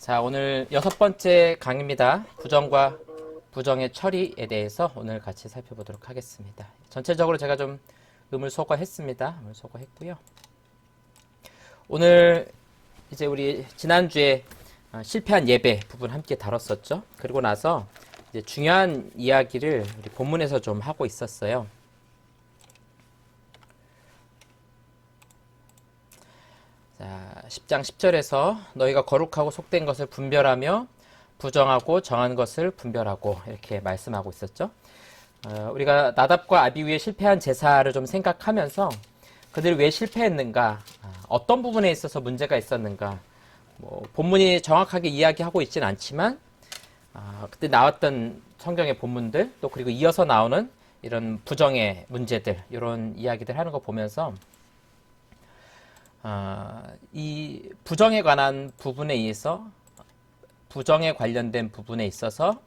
자, 오늘 6번째 강의입니다. 부정과 부정의 처리에 대해서 오늘 같이 살펴보도록 하겠습니다. 전체적으로 제가 좀 음을 소거했습니다. 음을 소거했고요. 오늘 이제 우리 지난주에 실패한 예배 부분 함께 다뤘었죠. 그리고 나서 이제 중요한 이야기를 우리 본문에서 좀 하고 있었어요. 자, 10장 10절에서 너희가 거룩하고 속된 것을 분별하며 부정하고 정한 것을 분별하고 이렇게 말씀하고 있었죠. 우리가 나답과 아비후의 실패한 제사를 좀 생각하면서 그들이 왜 실패했는가, 어떤 부분에 있어서 문제가 있었는가, 본문이 정확하게 이야기하고 있지는 않지만 그때 나왔던 성경의 본문들 또 그리고 이어서 나오는 이런 부정의 문제들 이런 이야기들 하는 거 보면서 이 부정에 관한 부분에 의해서 부정에 관련된 부분에 있어서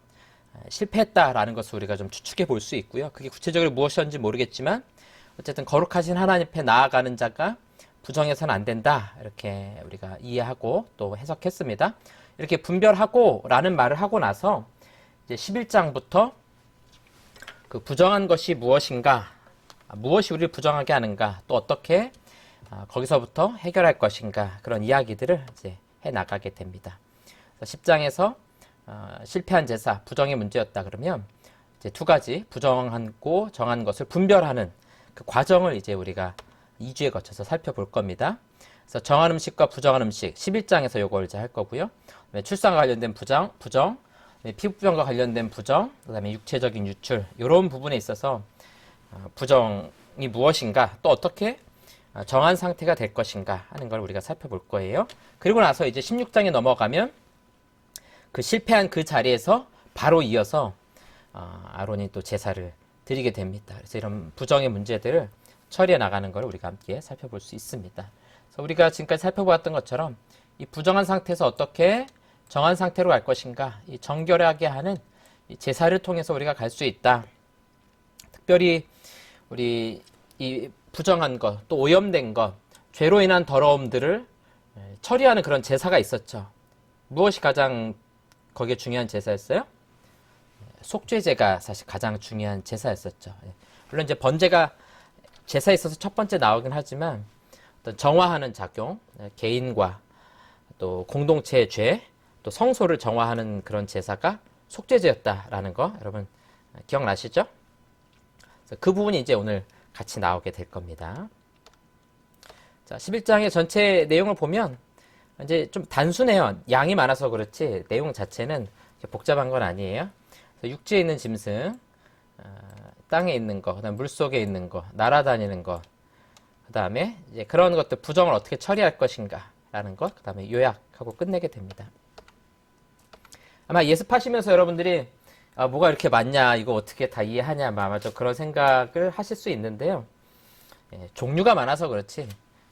실패했다라는 것을 우리가 좀 추측해 볼 수 있고요. 그게 구체적으로 무엇이었는지 모르겠지만 어쨌든 거룩하신 하나님 앞에 나아가는 자가 부정해서는 안 된다 이렇게 우리가 이해하고 또 해석했습니다. 이렇게 분별하고 라는 말을 하고 나서 이제 11장부터 그 부정한 것이 무엇인가, 무엇이 우리를 부정하게 하는가, 또 어떻게 거기서부터 해결할 것인가 그런 이야기들을 이제 해 나가게 됩니다. 10장에서 실패한 제사, 부정의 문제였다 그러면 이제 두 가지 부정하고 정한 것을 분별하는 그 과정을 이제 우리가 2주에 거쳐서 살펴볼 겁니다. 그래서 정한 음식과 부정한 음식 11장에서 요걸 이제 할 거고요. 출산과 관련된 부정, 피부병과 관련된 부정, 그다음에 육체적인 유출 이런 부분에 있어서 부정이 무엇인가, 또 어떻게 정한 상태가 될 것인가 하는 걸 우리가 살펴볼 거예요. 그리고 나서 이제 16장에 넘어가면 그 실패한 그 자리에서 바로 이어서 아론이 또 제사를 드리게 됩니다. 그래서 이런 부정의 문제들을 처리해 나가는 걸 우리가 함께 살펴볼 수 있습니다. 그래서 우리가 지금까지 살펴보았던 것처럼 이 부정한 상태에서 어떻게 정한 상태로 갈 것인가, 이 정결하게 하는 이 제사를 통해서 우리가 갈 수 있다. 특별히 우리 이 부정한 것, 또 오염된 것, 죄로 인한 더러움들을 처리하는 그런 제사가 있었죠. 무엇이 가장 거기에 중요한 제사였어요? 속죄제가 사실 가장 중요한 제사였었죠. 물론 이제 번제가 제사에 있어서 첫 번째 나오긴 하지만 어떤 정화하는 작용, 개인과 또 공동체의 죄, 또 성소를 정화하는 그런 제사가 속죄제였다라는 거 여러분 기억나시죠? 그래서 그 부분이 이제 오늘 같이 나오게 될 겁니다. 자, 11장의 전체 내용을 보면 이제 좀 단순해요. 양이 많아서 그렇지 내용 자체는 복잡한 건 아니에요. 육지에 있는 짐승, 땅에 있는 거, 그다음 물 속에 있는 거, 날아다니는 거, 그다음에 이제 그런 것들 부정을 어떻게 처리할 것인가라는 것, 그다음에 요약하고 끝내게 됩니다. 아마 예습하시면서 여러분들이 뭐가 이렇게 많냐, 이거 어떻게 다 이해하냐, 아마 좀 그런 생각을 하실 수 있는데요. 종류가 많아서 그렇지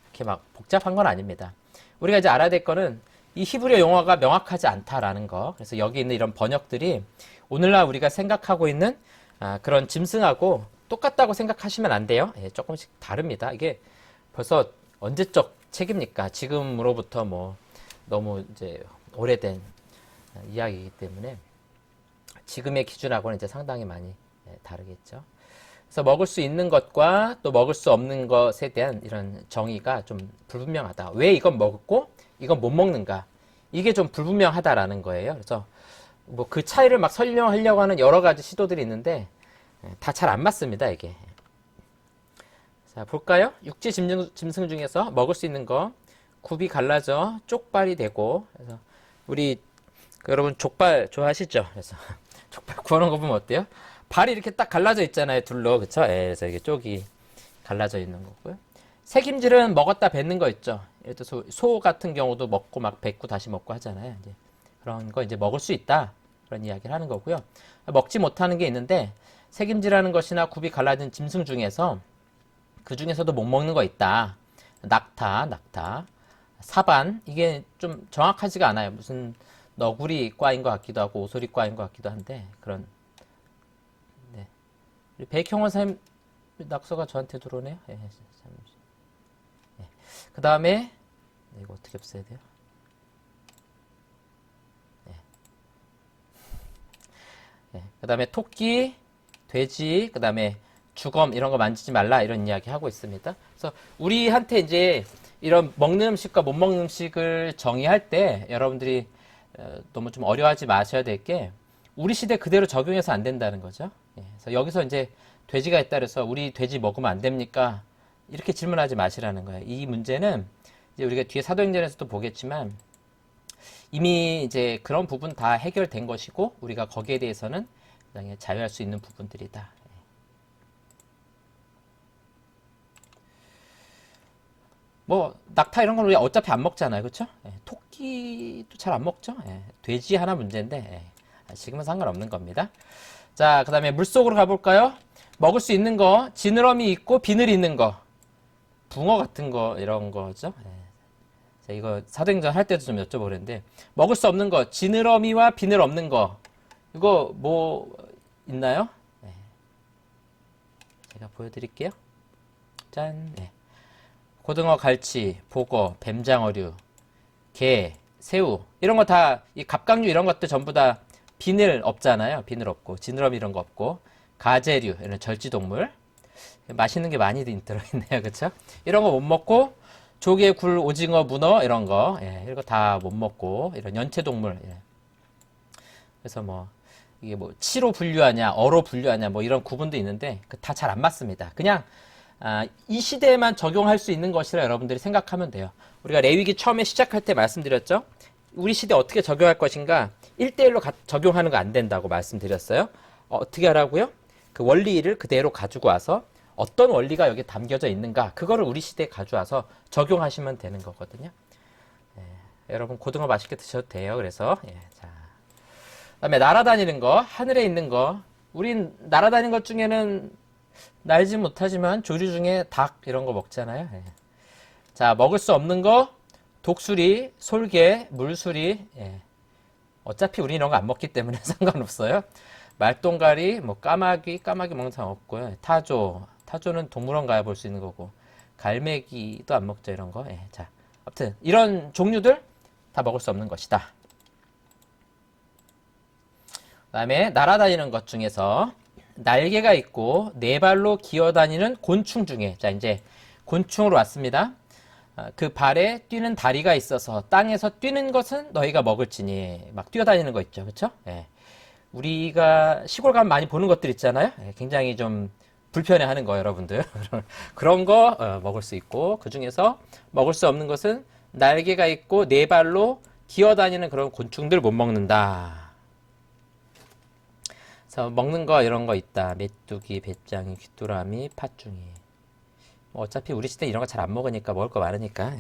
이렇게 막 복잡한 건 아닙니다. 우리가 이제 알아야 될 거는 이 히브리어 용어가 명확하지 않다라는 거. 그래서 여기 있는 이런 번역들이 오늘날 우리가 생각하고 있는 그런 짐승하고 똑같다고 생각하시면 안 돼요. 조금씩 다릅니다. 이게 벌써 언제적 책입니까? 지금으로부터 뭐 너무 이제 오래된 이야기이기 때문에 지금의 기준하고는 이제 상당히 많이 다르겠죠. 그래서 먹을 수 있는 것과 또 먹을 수 없는 것에 대한 이런 정의가 좀 불분명하다. 왜 이건 먹고 이건 못 먹는가? 이게 좀 불분명하다라는 거예요. 그래서 뭐 그 차이를 막 설명하려고 하는 여러 가지 시도들이 있는데 다 잘 안 맞습니다, 이게. 자, 볼까요? 육지 짐승 중에서 먹을 수 있는 거 굽이 갈라져 쪽발이 되고, 그래서 우리 여러분 족발 좋아하시죠? 그래서 족발 구워놓은 거 보면 어때요? 발이 이렇게 딱 갈라져 있잖아요, 둘로. 그쵸? 그래서 이게 쪽이 갈라져 있는 거고요. 새김질은 먹었다 뱉는 거 있죠? 예를 들어서 소 같은 경우도 먹고 막 뱉고 다시 먹고 하잖아요. 이제 그런 거 이제 먹을 수 있다. 그런 이야기를 하는 거고요. 먹지 못하는 게 있는데, 새김질하는 것이나 굽이 갈라진 짐승 중에서 그 중에서도 못 먹는 거 있다. 낙타, 사반. 이게 좀 정확하지가 않아요. 무슨 너구리과인 것 같기도 하고 오소리과인 것 같기도 한데 그런. 네. 백형원 선생님 낙서가 저한테 들어오네요. 네. 그 다음에 이거 어떻게 없애야 돼요? 그 다음에 토끼, 돼지, 그 다음에 주검 이런 거 만지지 말라 이런 이야기 하고 있습니다. 그래서 우리한테 이제 이런 먹는 음식과 못 먹는 음식을 정의할 때 여러분들이 너무 좀 어려워하지 마셔야 될 게 우리 시대 그대로 적용해서 안 된다는 거죠. 그래서 여기서 이제 돼지가 있다 그래서 우리 돼지 먹으면 안 됩니까? 이렇게 질문하지 마시라는 거예요. 이 문제는 이제 우리가 뒤에 사도행전에서도 보겠지만 이미 이제 그런 부분 다 해결된 것이고 우리가 거기에 대해서는 굉장히 자유할 수 있는 부분들이다. 뭐 낙타 이런 건 우리 어차피 안 먹잖아요, 그렇죠? 토끼도 잘 안 먹죠. 돼지 하나 문제인데 지금은 상관없는 겁니다. 자, 그 다음에 물속으로 가볼까요? 먹을 수 있는 거, 지느러미 있고 비늘 있는 거, 붕어 같은 거 이런 거죠. 자, 이거 사도행전 할 때도 좀 여쭤보는데 먹을 수 없는 거, 지느러미와 비늘 없는 거, 이거 뭐 있나요? 제가 보여드릴게요. 짠. 고등어, 갈치, 보거, 뱀장어류, 게, 새우 이런 거 다 이 갑각류 이런 것들 전부 다 비늘 없잖아요. 비늘 없고 지느러미 이런 거 없고 가재류 이런 절지동물 맛있는 게 많이 들어있네요. 그렇죠? 이런 거 못 먹고 조개, 굴, 오징어, 문어 이런 거 이런 거 다 못 먹고 이런 연체동물 그래서 뭐 이게 뭐 치로 분류하냐 어로 분류하냐 뭐 이런 구분도 있는데 다 잘 안 맞습니다. 그냥 이 시대에만 적용할 수 있는 것이라 여러분들이 생각하면 돼요. 우리가 레위기 처음에 시작할 때 말씀드렸죠. 우리 시대에 어떻게 적용할 것인가 1대1로 적용하는 거 안 된다고 말씀드렸어요. 어떻게 하라고요? 그 원리를 그대로 가지고 와서 어떤 원리가 여기 담겨져 있는가 그거를 우리 시대에 가져와서 적용하시면 되는 거거든요. 여러분 고등어 맛있게 드셔도 돼요. 그래서 자, 그다음에 날아다니는 거 하늘에 있는 거 우린 날아다니는 것 중에는 날지 못하지만 조류 중에 닭 이런 거 먹잖아요. 자, 먹을 수 없는 거 독수리, 솔개, 물수리. 어차피 우리 이런 거 안 먹기 때문에 상관없어요. 말똥가리, 뭐 까마귀 먹는 사람 없고요. 타조는 동물원 가야 볼 수 있는 거고 갈매기도 안 먹죠 이런 거. 자, 아무튼 이런 종류들 다 먹을 수 없는 것이다. 그다음에 날아다니는 것 중에서 날개가 있고 네 발로 기어다니는 곤충 중에 자 이제 곤충으로 왔습니다. 그 발에 뛰는 다리가 있어서 땅에서 뛰는 것은 너희가 먹을지니 막 뛰어다니는 거 있죠, 그렇죠? 우리가 시골 가면 많이 보는 것들 있잖아요. 굉장히 좀 불편해하는 거 여러분들 그런 거 먹을 수 있고 그 중에서 먹을 수 없는 것은 날개가 있고 네 발로 기어다니는 그런 곤충들 못 먹는다. 그래서 먹는 거 이런 거 있다. 메뚜기, 배짱이, 귀뚜라미, 팥중이. 뭐 어차피 우리 시대 이런 거 잘 안 먹으니까 먹을 거 많으니까.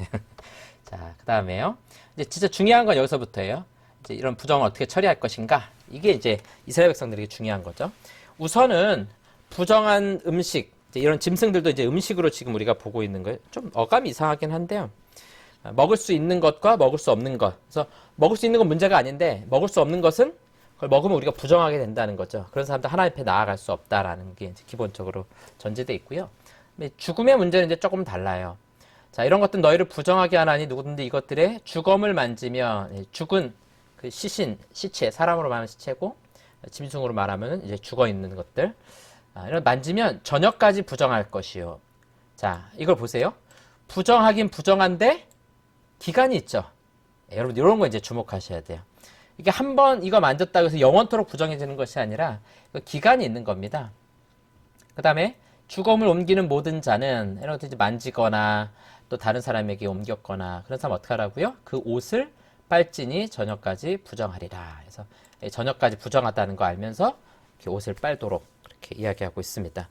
자, 그 다음에요. 이제 진짜 중요한 건 여기서부터예요. 이제 이런 부정을 어떻게 처리할 것인가. 이게 이제 이스라엘 백성들에게 중요한 거죠. 우선은 부정한 음식, 이제 이런 짐승들도 이제 음식으로 지금 우리가 보고 있는 거예요. 좀 어감이 이상하긴 한데요. 먹을 수 있는 것과 먹을 수 없는 것. 그래서 먹을 수 있는 건 문제가 아닌데 먹을 수 없는 것은 그걸 먹으면 우리가 부정하게 된다는 거죠. 그런 사람들 하나님 앞에 나아갈 수 없다라는 게 이제 기본적으로 전제되어 있고요. 죽음의 문제는 이제 조금 달라요. 자, 이런 것들 너희를 부정하게 하나니 누구든지 이것들의 주검을 만지면 죽은 그 시체, 사람으로 말하면 시체고 짐승으로 말하면 이제 죽어 있는 것들 이런 만지면 저녁까지 부정할 것이요. 자, 이걸 보세요. 부정하긴 부정한데 기간이 있죠. 여러분 이런 거 이제 주목하셔야 돼요. 이게 한 번 이거 만졌다고 해서 영원토록 부정해지는 것이 아니라 기간이 있는 겁니다. 그 다음에 주검을 옮기는 모든 자는 이런 것들 이제 만지거나 또 다른 사람에게 옮겼거나 그런 사람 어떻게 하라고요? 그 옷을 빨지니 저녁까지 부정하리라. 그래서 저녁까지 부정하다는 거 알면서 이렇게 옷을 빨도록 그렇게 이야기하고 있습니다.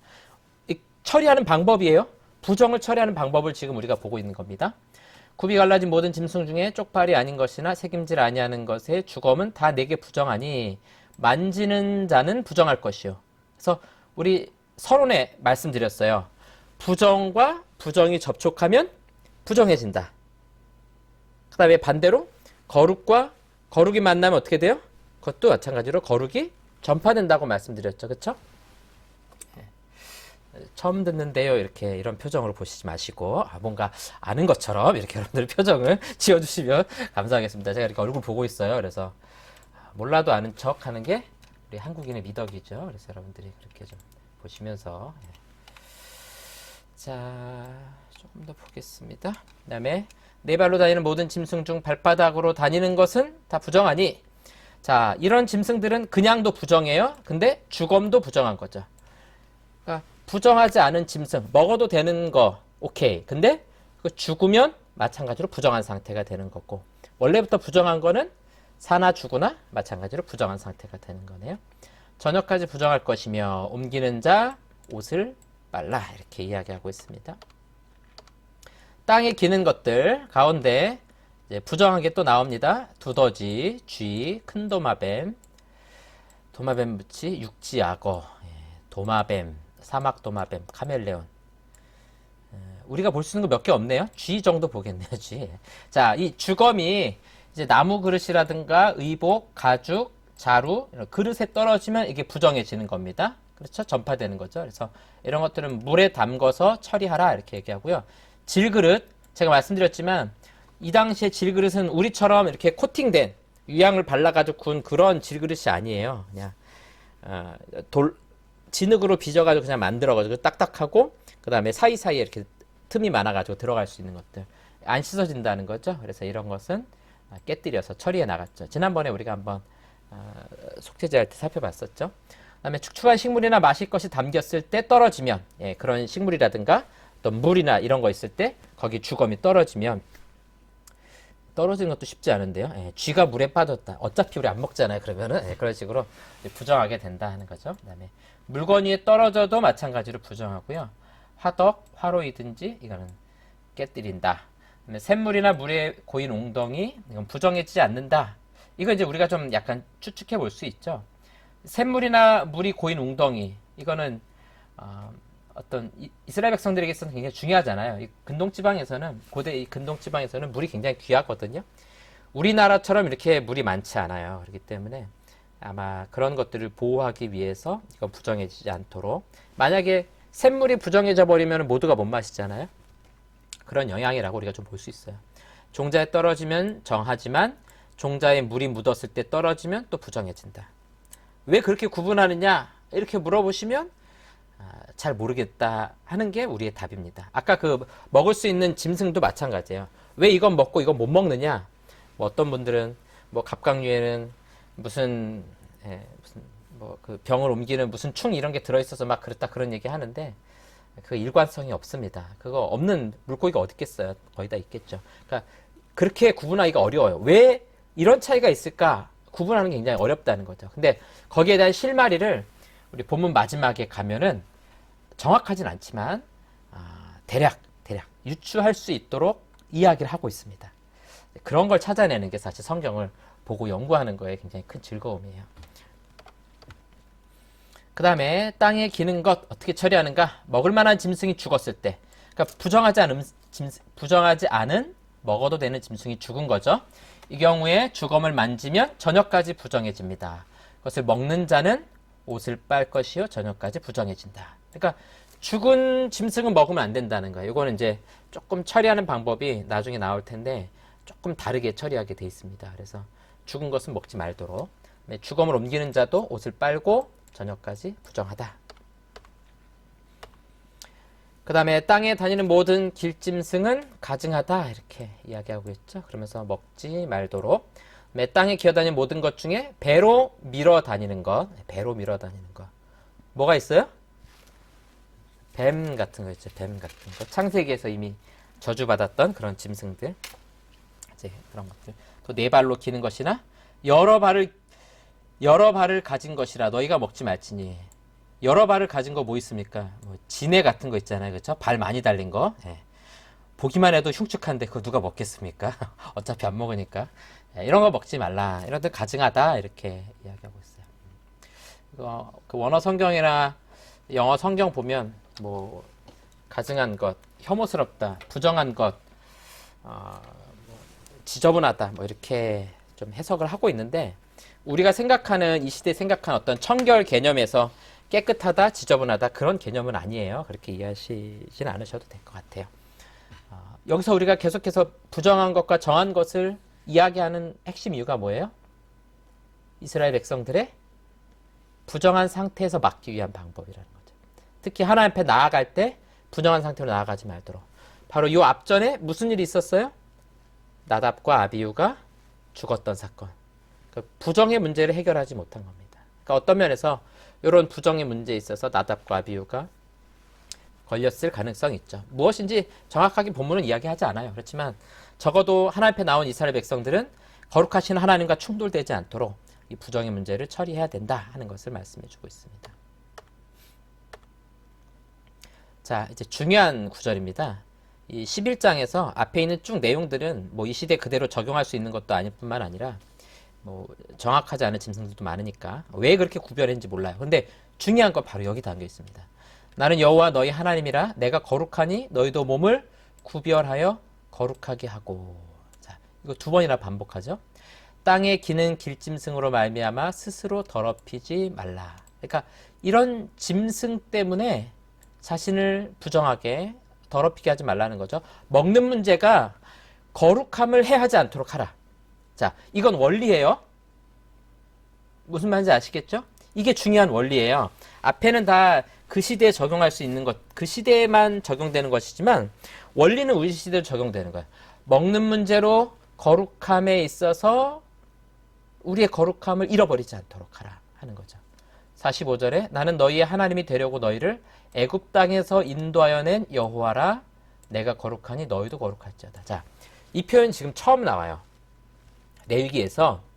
이 처리하는 방법이에요. 부정을 처리하는 방법을 지금 우리가 보고 있는 겁니다. 굽이 갈라진 모든 짐승 중에 쪽팔이 아닌 것이나 새김질 아니하는 것의 주검은 다 내게 부정하니 만지는 자는 부정할 것이요. 그래서 우리 서론에 말씀드렸어요. 부정과 부정이 접촉하면 부정해진다. 그 다음에 반대로 거룩과 거룩이 만나면 어떻게 돼요? 그것도 마찬가지로 거룩이 전파된다고 말씀드렸죠. 그쵸? 처음 듣는데요. 이렇게 이런 표정으로 보시지 마시고 뭔가 아는 것처럼 이렇게 여러분들 표정을 지어주시면 감사하겠습니다. 제가 이렇게 얼굴 보고 있어요. 그래서 몰라도 아는 척 하는 게 우리 한국인의 미덕이죠. 그래서 여러분들이 그렇게 좀 보시면서 자, 조금 더 보겠습니다. 그 다음에 네 발로 다니는 모든 짐승 중 발바닥으로 다니는 것은 다 부정하니 자, 이런 짐승들은 그냥도 부정해요. 근데 주검도 부정한 거죠. 그러니까 부정하지 않은 짐승, 먹어도 되는 거 오케이. 근데 그 죽으면 마찬가지로 부정한 상태가 되는 거고 원래부터 부정한 거는 사나 죽으나 마찬가지로 부정한 상태가 되는 거네요. 저녁까지 부정할 것이며 옮기는 자 옷을 빨라 이렇게 이야기하고 있습니다. 땅에 기는 것들 가운데 이제 부정한 게 또 나옵니다. 두더지, 쥐, 큰 도마뱀, 도마뱀 무치, 육지악어, 도마뱀, 사막 도마뱀, 카멜레온. 우리가 볼 수 있는 거 몇 개 없네요. 쥐 정도 보겠네요. 쥐. 자, 이 주검이 이제 나무 그릇이라든가 의복, 가죽, 자루 이런 그릇에 떨어지면 이게 부정해지는 겁니다. 그렇죠? 전파되는 거죠. 그래서 이런 것들은 물에 담궈서 처리하라 이렇게 얘기하고요. 질그릇 제가 말씀드렸지만 이 당시에 질그릇은 우리처럼 이렇게 코팅된 유향을 발라가지고 구운 그런 질그릇이 아니에요. 그냥 진흙으로 빚어가지고 그냥 만들어가지고 딱딱하고 그 다음에 사이사이에 이렇게 틈이 많아가지고 들어갈 수 있는 것들 안 씻어진다는 거죠. 그래서 이런 것은 깨뜨려서 처리해 나갔죠. 지난번에 우리가 한번 속죄제할 때 살펴봤었죠. 그 다음에 축축한 식물이나 마실 것이 담겼을 때 떨어지면 그런 식물이라든가 또 물이나 이런 거 있을 때 거기 주검이 떨어지면 떨어지는 것도 쉽지 않은데요. 쥐가 물에 빠졌다. 어차피 우리 안 먹잖아요. 그러면은 그런 식으로 부정하게 된다 하는 거죠. 그 다음에 물건 위에 떨어져도 마찬가지로 부정하고요. 화덕, 화로이든지 이거는 깨뜨린다. 그다음에 샘물이나 물에 고인 웅덩이 이건 부정해지지 않는다. 이거 이제 우리가 좀 약간 추측해 볼 수 있죠. 샘물이나 물이 고인 웅덩이 이거는 어떤 이스라엘 백성들에게서는 굉장히 중요하잖아요. 이 근동지방에서는 고대 이 근동지방에서는 물이 굉장히 귀하거든요. 우리나라처럼 이렇게 물이 많지 않아요. 그렇기 때문에 아마 그런 것들을 보호하기 위해서 이건 부정해지지 않도록 만약에 샘물이 부정해져 버리면 모두가 못 마시잖아요. 그런 영향이라고 우리가 좀 볼 수 있어요. 종자에 떨어지면 정하지만 종자에 물이 묻었을 때 떨어지면 또 부정해진다. 왜 그렇게 구분하느냐 이렇게 물어보시면 잘 모르겠다 하는 게 우리의 답입니다. 아까 그 먹을 수 있는 짐승도 마찬가지예요. 왜 이건 먹고 이건 못 먹느냐? 뭐 어떤 분들은 뭐 갑각류에는 무슨 뭐 그 병을 옮기는 무슨 충 이런 게 들어있어서 막 그렇다 그런 얘기 하는데 그 일관성이 없습니다. 그거 없는 물고기가 어디 있겠어요? 거의 다 있겠죠. 그러니까 그렇게 구분하기가 어려워요. 왜 이런 차이가 있을까? 구분하는 게 굉장히 어렵다는 거죠. 근데 거기에 대한 실마리를 우리 본문 마지막에 가면은 정확하진 않지만 대략 유추할 수 있도록 이야기를 하고 있습니다. 그런 걸 찾아내는 게 사실 성경을 보고 연구하는 거에 굉장히 큰 즐거움이에요. 그 다음에 땅에 기는 것 어떻게 처리하는가? 먹을 만한 짐승이 죽었을 때, 그러니까 부정하지 않은 먹어도 되는 짐승이 죽은 거죠. 이 경우에 주검을 만지면 저녁까지 부정해집니다. 그것을 먹는 자는 옷을 빨 것이요 저녁까지 부정해진다. 그러니까 죽은 짐승은 먹으면 안 된다는 거예요. 이거는 이제 조금 처리하는 방법이 나중에 나올 텐데 조금 다르게 처리하게 돼 있습니다. 그래서 죽은 것은 먹지 말도록. 주검을 옮기는 자도 옷을 빨고 저녁까지 부정하다. 그 다음에 땅에 다니는 모든 길짐승은 가증하다 이렇게 이야기하고 있죠. 그러면서 먹지 말도록. 땅에 기어다니는 모든 것 중에 배로 밀어 다니는 것. 배로 밀어 다니는 것. 뭐가 있어요? 뱀 같은 거 있죠. 뱀 같은 거. 창세기에서 이미 저주받았던 그런 짐승들. 이제 그런 것들. 또 네 발로 기는 것이나 여러 발을 가진 것이라 너희가 먹지 말지니. 여러 발을 가진 거 뭐 있습니까? 뭐 지네 같은 거 있잖아요. 그렇죠? 발 많이 달린 거. 보기만 해도 흉측한데 그거 누가 먹겠습니까? 어차피 안 먹으니까. 이런 거 먹지 말라. 이런 데 가증하다. 이렇게 이야기하고 있어요. 이거 그 원어 성경이나 영어 성경 보면 뭐 가증한 것, 혐오스럽다, 부정한 것, 지저분하다 뭐 이렇게 좀 해석을 하고 있는데 우리가 생각하는 이 시대에 생각하는 어떤 청결 개념에서 깨끗하다, 지저분하다 그런 개념은 아니에요. 그렇게 이해하시진 않으셔도 될 것 같아요. 여기서 우리가 계속해서 부정한 것과 정한 것을 이야기하는 핵심 이유가 뭐예요? 이스라엘 백성들의 부정한 상태에서 막기 위한 방법이라는 거죠. 특히 하나님 앞에 나아갈 때 부정한 상태로 나아가지 말도록. 바로 이 앞전에 무슨 일이 있었어요? 나답과 아비후가 죽었던 사건. 그러니까 부정의 문제를 해결하지 못한 겁니다. 그러니까 어떤 면에서 이런 부정의 문제에 있어서 나답과 아비후가 걸렸을 가능성이 있죠. 무엇인지 정확하게 본문은 이야기하지 않아요. 그렇지만 적어도 하나님 앞에 나온 이스라엘 백성들은 거룩하신 하나님과 충돌되지 않도록 이 부정의 문제를 처리해야 된다 하는 것을 말씀해 주고 있습니다. 자, 이제 중요한 구절입니다. 이 11장에서 앞에 있는 쭉 내용들은 뭐 이 시대 그대로 적용할 수 있는 것도 아닐 뿐만 아니라 뭐 정확하지 않은 짐승들도 많으니까 왜 그렇게 구별했는지 몰라요. 근데 중요한 건 바로 여기 담겨 있습니다. 나는 여호와 너희 하나님이라 내가 거룩하니 너희도 몸을 구별하여 거룩하게 하고. 자, 이거 두 번이나 반복하죠. 땅에 기는 길짐승으로 말미암아 스스로 더럽히지 말라. 그러니까 이런 짐승 때문에 자신을 부정하게 더럽히게 하지 말라는 거죠. 먹는 문제가 거룩함을 해하지 않도록 하라. 자, 이건 원리예요. 무슨 말인지 아시겠죠? 이게 중요한 원리예요. 앞에는 다 그 시대에 적용할 수 있는 것, 그 시대에만 적용되는 것이지만 원리는 우리 시대에 적용되는 거예요. 먹는 문제로 거룩함에 있어서 우리의 거룩함을 잃어버리지 않도록 하라 하는 거죠. 45절에 나는 너희의 하나님이 되려고 너희를 애굽 땅에서 인도하여 낸 여호와라. 내가 거룩하니 너희도 거룩할지어다. 자, 이 표현 지금 처음 나와요. 레위기에서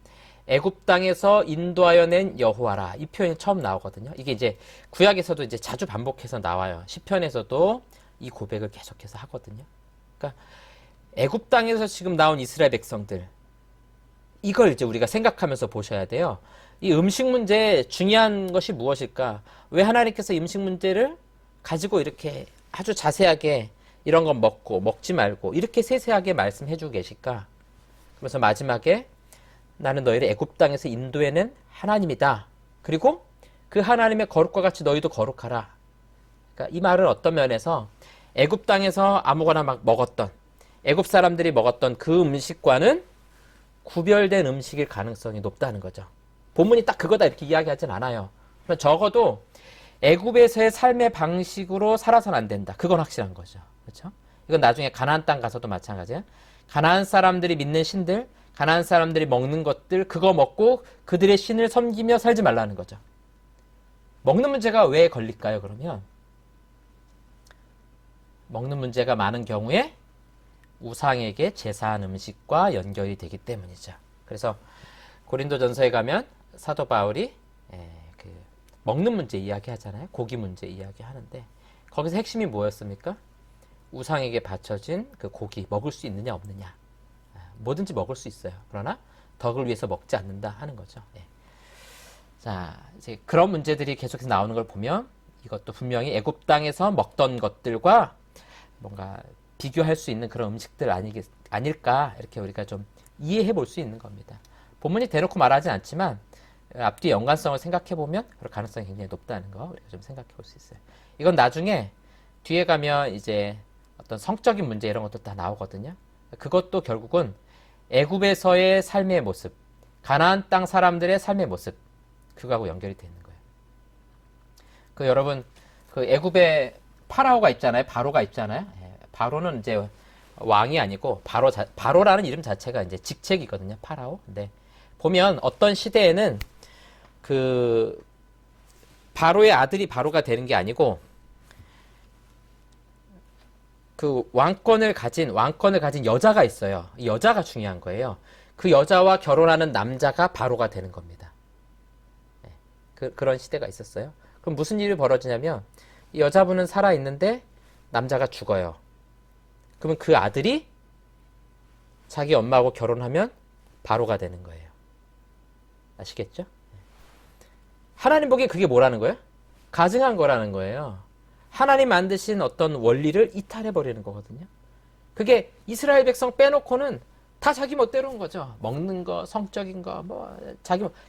애굽 땅에서 인도하여 낸 여호와라. 이 표현이 처음 나오거든요. 이게 이제 구약에서도 이제 자주 반복해서 나와요. 시편에서도 이 고백을 계속해서 하거든요. 그러니까 애굽 땅에서 지금 나온 이스라엘 백성들, 이걸 이제 우리가 생각하면서 보셔야 돼요. 이 음식 문제에 중요한 것이 무엇일까? 왜 하나님께서 음식 문제를 가지고 이렇게 아주 자세하게 이런 건 먹고 먹지 말고 이렇게 세세하게 말씀해주고 계실까? 그래서 마지막에 나는 너희를 애굽 땅에서 인도해낸 하나님이다. 그리고 그 하나님의 거룩과 같이 너희도 거룩하라. 그러니까 이 말은 어떤 면에서 애굽 땅에서 아무거나 막 먹었던, 애굽 사람들이 먹었던 그 음식과는 구별된 음식일 가능성이 높다는 거죠. 본문이 딱 그거다 이렇게 이야기하진 않아요. 적어도 애굽에서의 삶의 방식으로 살아서는 안 된다. 그건 확실한 거죠. 그렇죠? 이건 나중에 가나안 땅 가서도 마찬가지예요. 가나안 사람들이 믿는 신들, 가나안 사람들이 먹는 것들, 그거 먹고 그들의 신을 섬기며 살지 말라는 거죠. 먹는 문제가 왜 걸릴까요, 그러면? 먹는 문제가 많은 경우에 우상에게 제사한 음식과 연결이 되기 때문이죠. 그래서 고린도전서에 가면 사도 바울이 먹는 문제 이야기하잖아요. 고기 문제 이야기하는데 거기서 핵심이 뭐였습니까? 우상에게 바쳐진 그 고기 먹을 수 있느냐 없느냐. 뭐든지 먹을 수 있어요. 그러나 덕을 위해서 먹지 않는다 하는 거죠. 예. 자, 이제 그런 문제들이 계속해서 나오는 걸 보면 이것도 분명히 애굽 땅에서 먹던 것들과 뭔가 비교할 수 있는 그런 음식들 아닐까 이렇게 우리가 좀 이해해 볼 수 있는 겁니다. 본문이 대놓고 말하지 않지만 앞뒤 연관성을 생각해 보면 그럴 가능성이 굉장히 높다는 거 우리가 좀 생각해 볼 수 있어요. 이건 나중에 뒤에 가면 이제 어떤 성적인 문제 이런 것도 다 나오거든요. 그것도 결국은 애굽에서의 삶의 모습, 가나안 땅 사람들의 삶의 모습, 그거하고 연결이 되는 거예요. 그 여러분 그 애굽에 파라오가 있잖아요. 바로가 있잖아요. 바로는 이제 왕이 아니고 바로라는 이름 자체가 이제 직책이거든요. 파라오. 근데 보면 어떤 시대에는 그 바로의 아들이 바로가 되는 게 아니고 그 왕권을 가진 여자가 있어요. 이 여자가 중요한 거예요. 그 여자와 결혼하는 남자가 바로가 되는 겁니다. 그런 시대가 있었어요. 그럼 무슨 일이 벌어지냐면 이 여자분은 살아 있는데 남자가 죽어요. 그러면 그 아들이 자기 엄마하고 결혼하면 바로가 되는 거예요. 아시겠죠? 하나님 보기에 그게 뭐라는 거예요? 가증한 거라는 거예요. 하나님 만드신 어떤 원리를 이탈해버리는 거거든요. 그게 이스라엘 백성 빼놓고는 다 자기 멋대로 온 거죠. 먹는 거, 성적인 거,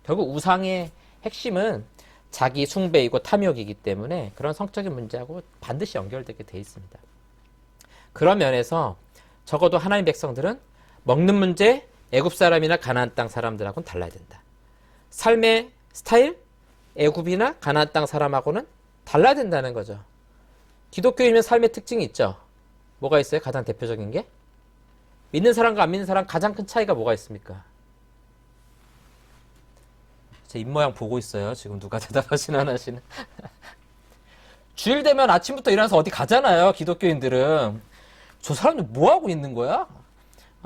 결국 우상의 핵심은 자기 숭배이고 탐욕이기 때문에 그런 성적인 문제하고 반드시 연결되게 돼 있습니다. 그런 면에서 적어도 하나님 백성들은 먹는 문제, 애굽 사람이나 가나안 땅 사람들하고는 달라야 된다. 삶의 스타일, 애굽이나 가나안 땅 사람하고는 달라야 된다는 거죠. 기독교인의 삶의 특징이 있죠. 뭐가 있어요? 가장 대표적인 게? 믿는 사람과 안 믿는 사람 가장 큰 차이가 뭐가 있습니까? 제 입모양 보고 있어요. 지금 누가 대답하시나 안 하시나. 주일 되면 아침부터 일어나서 어디 가잖아요. 기독교인들은. 저 사람들 뭐 하고 있는 거야?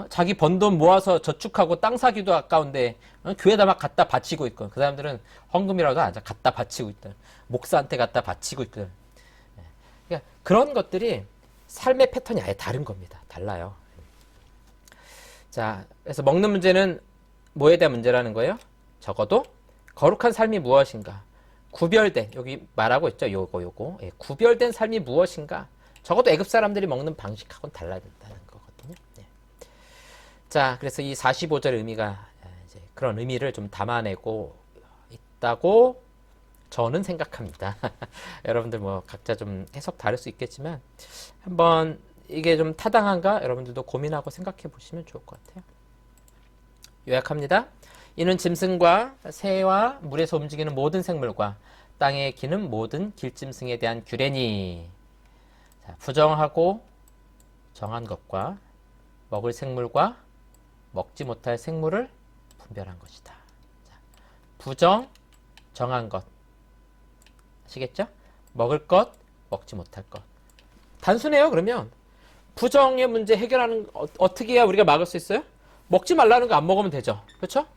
자기 번 돈 모아서 저축하고 땅 사기도 아까운데 교회에다 막 갖다 바치고 있고, 그 사람들은 헌금이라도 안 갖다 바치고 있다. 목사한테 갖다 바치고 있고. 그러니까 그런 것들이 삶의 패턴이 아예 다른 겁니다. 달라요. 자, 그래서 먹는 문제는 뭐에 대한 문제라는 거예요? 적어도 거룩한 삶이 무엇인가? 구별된, 여기 말하고 있죠. 요거. 예, 구별된 삶이 무엇인가? 적어도 애굽 사람들이 먹는 방식하고는 달라야 된다는 거거든요. 예. 자, 그래서 이 45절 의미가 이제 그런 의미를 좀 담아내고 있다고 저는 생각합니다. 여러분들 뭐 각자 좀 해석 다를 수 있겠지만 한번 이게 좀 타당한가 여러분들도 고민하고 생각해 보시면 좋을 것 같아요. 요약합니다. 이는 짐승과 새와 물에서 움직이는 모든 생물과 땅에 기는 모든 길짐승에 대한 규례니, 자, 부정하고 정한 것과 먹을 생물과 먹지 못할 생물을 분별한 것이다. 자, 부정, 정한 것. 아시겠죠? 먹을 것, 먹지 못할 것. 단순해요. 그러면 부정의 문제 해결하는 어떻게 해야 우리가 막을 수 있어요? 먹지 말라는 거 안 먹으면 되죠. 그렇죠?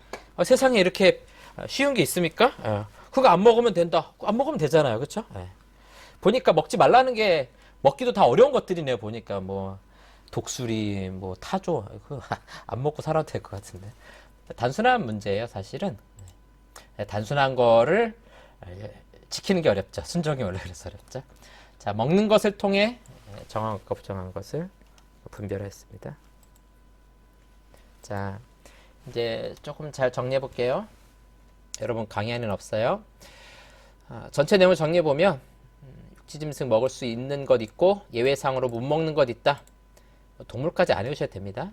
세상에 이렇게 쉬운 게 있습니까? 그거 안 먹으면 된다. 안 먹으면 되잖아요. 그렇죠? 보니까 먹지 말라는 게 먹기도 다 어려운 것들이네요. 보니까 뭐 독수리, 뭐 타조, 그거 안 먹고 살아도 될 것 같은데. 단순한 문제예요. 사실은. 단순한 거를 지키는 게 어렵죠. 순종이 원래 그래서 어렵죠. 자, 먹는 것을 통해 정한 것과 부정한 것을 분별했습니다. 자, 이제 조금 잘 정리해 볼게요. 여러분 강의안은 없어요. 전체 내용을 정리해 보면 육지짐승 먹을 수 있는 것 있고 예외상으로 못 먹는 것 있다. 동물까지 안 해오셔도 됩니다.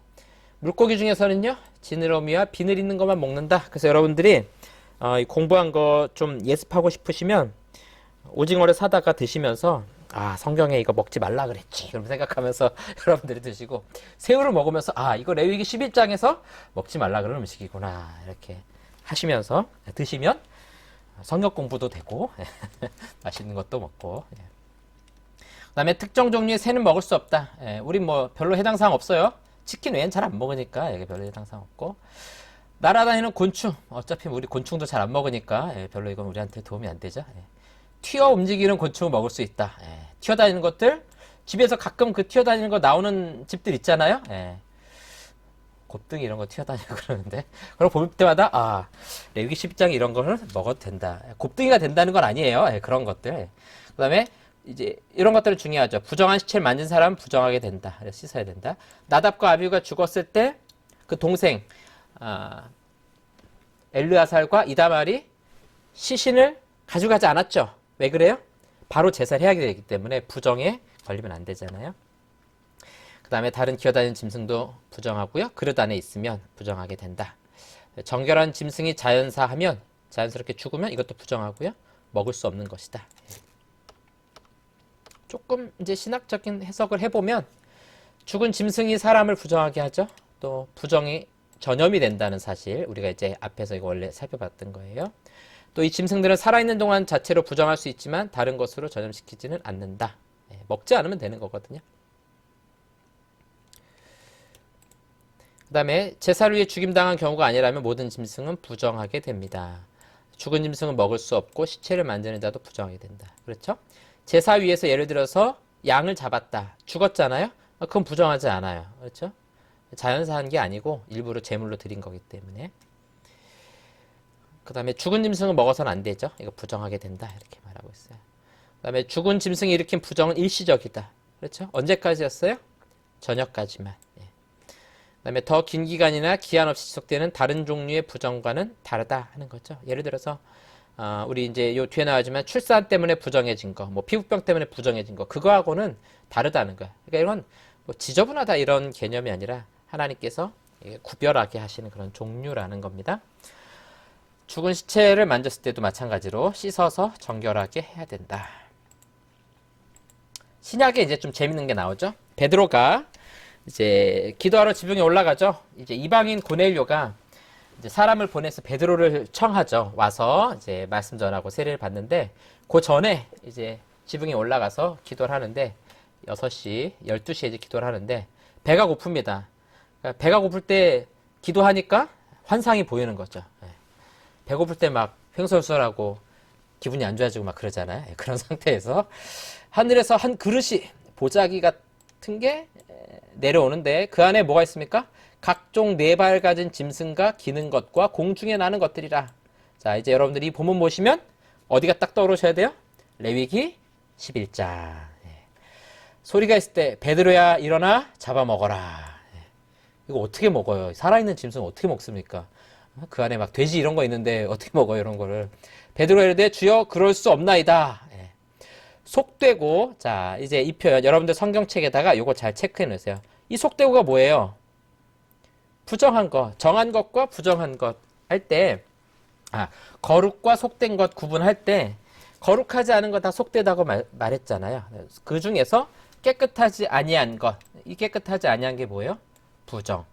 물고기 중에서는요, 지느러미와 비늘 있는 것만 먹는다. 그래서 여러분들이 공부한 거 좀 예습하고 싶으시면 오징어를 사다가 드시면서 성경에 이거 먹지 말라 그랬지. 그럼 생각하면서 여러분들이 드시고, 새우를 먹으면서 이거 레위기 11장에서 먹지 말라 그런 음식이구나. 이렇게 하시면서 드시면 성경 공부도 되고 맛있는 것도 먹고. 그 다음에 특정 종류의 새는 먹을 수 없다. 우리 뭐 별로 해당 사항 없어요. 치킨 외엔 잘 안 먹으니까 이게 별로 해당 사항 없고. 날아다니는 곤충, 어차피 우리 곤충도 잘 안 먹으니까 별로 이건 우리한테 도움이 안 되죠. 튀어 움직이는 곤충을 먹을 수 있다. 튀어다니는 것들, 집에서 가끔 그 튀어다니는 거 나오는 집들 있잖아요. 곱등이 이런 거 튀어다니고 그러는데, 그럼 볼 때마다 레위기 10장 이런 거는 먹어도 된다. 곱등이가 된다는 건 아니에요. 그런 것들. 그 다음에 이제 이런 것들은 중요하죠. 부정한 시체를 만진 사람은 부정하게 된다. 그래서 씻어야 된다. 나답과 아비후가 죽었을 때 그 동생 엘르아살과 이다말이 시신을 가져가지 않았죠. 왜 그래요? 바로 제사를 해야 되기 때문에 부정에 걸리면 안 되잖아요. 그 다음에 다른 기어다니는 짐승도 부정하고요. 그릇 안에 있으면 부정하게 된다. 정결한 짐승이 자연사하면, 자연스럽게 죽으면 이것도 부정하고요. 먹을 수 없는 것이다. 조금 이제 신학적인 해석을 해보면 죽은 짐승이 사람을 부정하게 하죠. 또 부정이 전염이 된다는 사실, 우리가 이제 앞에서 이거 원래 살펴봤던 거예요. 또 이 짐승들은 살아있는 동안 자체로 부정할 수 있지만 다른 것으로 전염시키지는 않는다. 먹지 않으면 되는 거거든요. 그 다음에 제사를 위해 죽임당한 경우가 아니라면 모든 짐승은 부정하게 됩니다. 죽은 짐승은 먹을 수 없고 시체를 만지는 자도 부정하게 된다. 그렇죠? 제사 위에서 예를 들어서 양을 잡았다. 죽었잖아요? 그건 부정하지 않아요. 그렇죠? 자연사한 게 아니고 일부러 제물로 드린 거기 때문에. 그 다음에 죽은 짐승은 먹어서는 안 되죠. 이거 부정하게 된다. 이렇게 말하고 있어요. 그 다음에 죽은 짐승이 일으킨 부정은 일시적이다. 그렇죠? 언제까지였어요? 저녁까지만. 그 다음에 더 긴 기간이나 기한 없이 지속되는 다른 종류의 부정과는 다르다 하는 거죠. 예를 들어서 우리 이제 요 뒤에 나오지만 출산 때문에 부정해진 거, 뭐 피부병 때문에 부정해진 거, 그거하고는 다르다는 거야. 그러니까 이건 뭐 지저분하다 이런 개념이 아니라 하나님께서 구별하게 하시는 그런 종류라는 겁니다. 죽은 시체를 만졌을 때도 마찬가지로 씻어서 정결하게 해야 된다. 신약에 이제 좀 재밌는 게 나오죠. 베드로가 이제 기도하러 지붕에 올라가죠. 이제 이방인 고넬료가 이제 사람을 보내서 베드로를 청하죠. 와서 이제 말씀 전하고 세례를 받는데 그 전에 이제 지붕에 올라가서 기도를 하는데 6시, 12시에 이제 기도를 하는데 배가 고픕니다. 그러니까 배가 고플 때 기도하니까 환상이 보이는 거죠. 배고플 때 막 횡설수설하고 기분이 안 좋아지고 막 그러잖아요. 그런 상태에서 하늘에서 한 그릇이 보자기 같은 게 내려오는데 그 안에 뭐가 있습니까? 각종 네 발 가진 짐승과 기는 것과 공중에 나는 것들이라. 자, 이제 여러분들이 이 본문 보시면 어디가 딱 떠오르셔야 돼요? 레위기 11장. 소리가 있을 때 베드로야 일어나 잡아먹어라. 이거 어떻게 먹어요? 살아있는 짐승 어떻게 먹습니까? 그 안에 막 돼지 이런 거 있는데 어떻게 먹어요, 이런 거를. 베드로가 이르되 주여 그럴 수 없나이다. 속되고, 자, 이제 이 표현 여러분들 성경책에다가 요거 잘 체크해 놓으세요. 이 속되고가 뭐예요? 부정한 것, 정한 것과 부정한 것 할 때, 거룩과 속된 것 구분할 때, 거룩하지 않은 거 다 속되다고 말했잖아요. 그 중에서 깨끗하지 아니한 것, 이 깨끗하지 아니한 게 뭐예요? 부정.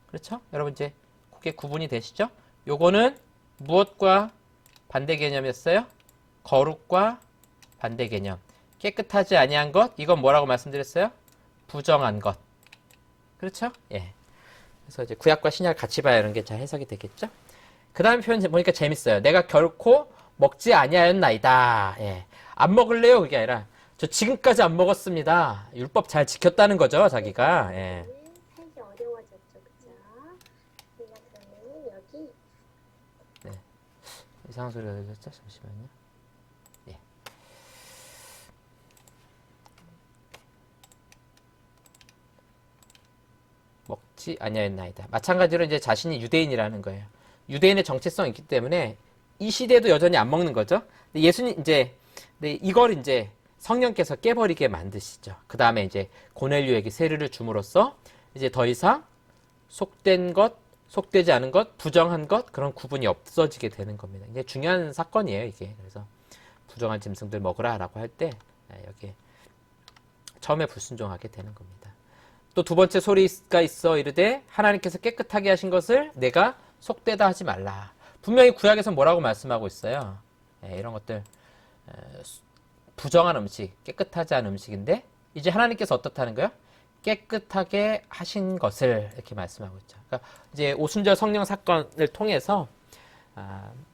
그렇죠? 여러분 이제 그게 구분이 되시죠? 요거는 무엇과 반대 개념이었어요? 거룩과 반대 개념. 깨끗하지 아니한 것, 이건 뭐라고 말씀드렸어요? 부정한 것. 그렇죠? 예. 그래서 이제 구약과 신약을 같이 봐야 이런 게 잘 해석이 되겠죠? 그 다음 표현 보니까 재밌어요. 내가 결코 먹지 아니하였나이다. 예. 안 먹을래요? 그게 아니라 저 지금까지 안 먹었습니다. 율법 잘 지켰다는 거죠, 자기가. 예. 살기 어려워졌죠, 그죠? 우리가 그러면 여기 네. 이상한 소리가 들렸죠? 잠시만요. 예. 먹지 아니하였나이다. 마찬가지로 이제 자신이 유대인이라는 거예요. 유대인의 정체성이 있기 때문에 이 시대에도 여전히 안 먹는 거죠. 근데 예수님 이제 이걸 이제 성령께서 깨버리게 만드시죠. 그 다음에 이제 고넬료에게 세례를 줌으로써 이제 더 이상 속된 것, 속되지 않은 것, 부정한 것 그런 구분이 없어지게 되는 겁니다. 이게 중요한 사건이에요, 이게. 그래서 부정한 짐승들 먹으라라고 할 때 여기 처음에 불순종하게 되는 겁니다. 또 두 번째 소리가 있어 이르되 하나님께서 깨끗하게 하신 것을 내가 속되다 하지 말라. 분명히 구약에서 뭐라고 말씀하고 있어요. 이런 것들 부정한 음식, 깨끗하지 않은 음식인데 이제 하나님께서 어떻다는 거예요? 깨끗하게 하신 것을 이렇게 말씀하고 있죠. 그러니까 이제 오순절 성령 사건을 통해서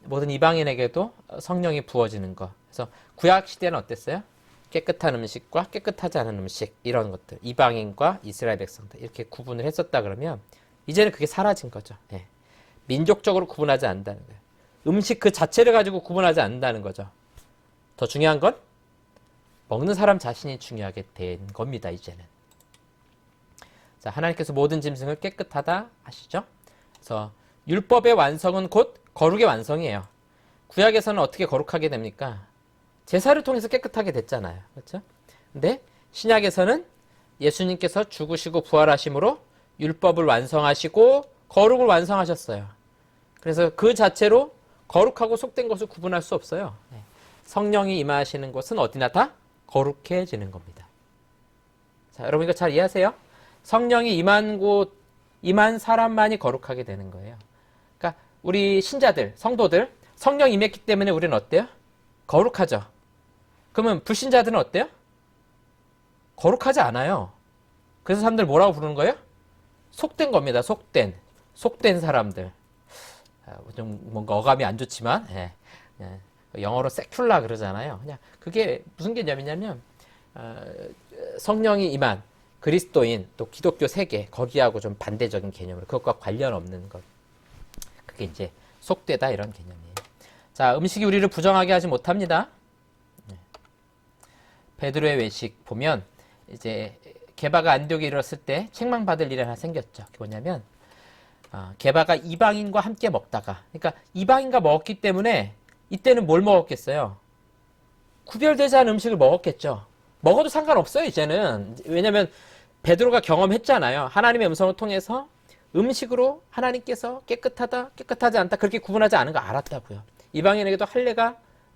모든 이방인에게도 성령이 부어지는 것. 그래서 구약 시대는 어땠어요? 깨끗한 음식과 깨끗하지 않은 음식 이런 것들 이방인과 이스라엘 백성들 이렇게 구분을 했었다 그러면 이제는 그게 사라진 거죠. 예. 민족적으로 구분하지 않는다는 거예요. 음식 그 자체를 가지고 구분하지 않는다는 거죠. 더 중요한 건 먹는 사람 자신이 중요하게 된 겁니다. 이제는. 자, 하나님께서 모든 짐승을 깨끗하다 하시죠. 그래서 율법의 완성은 곧 거룩의 완성이에요. 구약에서는 어떻게 거룩하게 됩니까? 제사를 통해서 깨끗하게 됐잖아요. 그렇죠? 근데 신약에서는 예수님께서 죽으시고 부활하심으로 율법을 완성하시고 거룩을 완성하셨어요. 그래서 그 자체로 거룩하고 속된 것을 구분할 수 없어요. 성령이 임하시는 곳은 어디나 다 거룩해지는 겁니다. 자, 여러분 이거 잘 이해하세요? 성령이 임한 곳, 임한 사람만이 거룩하게 되는 거예요. 그러니까 우리 신자들, 성도들 성령 임했기 때문에 우리는 어때요? 거룩하죠. 그러면 불신자들은 어때요? 거룩하지 않아요. 그래서 사람들 뭐라고 부르는 거예요? 속된 겁니다. 속된 사람들. 좀 뭔가 어감이 안 좋지만 영어로 세큘라 그러잖아요. 그냥 그게 무슨 개념이냐면 성령이 임한 그리스도인 또 기독교 세계 거기하고 좀 반대적인 개념으로 그것과 관련 없는 것. 그게 이제 속되다 이런 개념이에요. 자, 음식이 우리를 부정하게 하지 못합니다. 베드로의 외식 보면 이제 게바가 안디옥에 이르렀을 때 책망받을 일이 하나 생겼죠. 그게 뭐냐면 게바가 이방인과 함께 먹다가 그러니까 이방인과 먹었기 때문에 이때는 뭘 먹었겠어요? 구별되지 않은 음식을 먹었겠죠. 먹어도 상관없어요, 이제는. 왜냐면 베드로가 경험했잖아요. 하나님의 음성을 통해서 음식으로 하나님께서 깨끗하다, 깨끗하지 않다 그렇게 구분하지 않은 거 알았다고요. 이방인에게도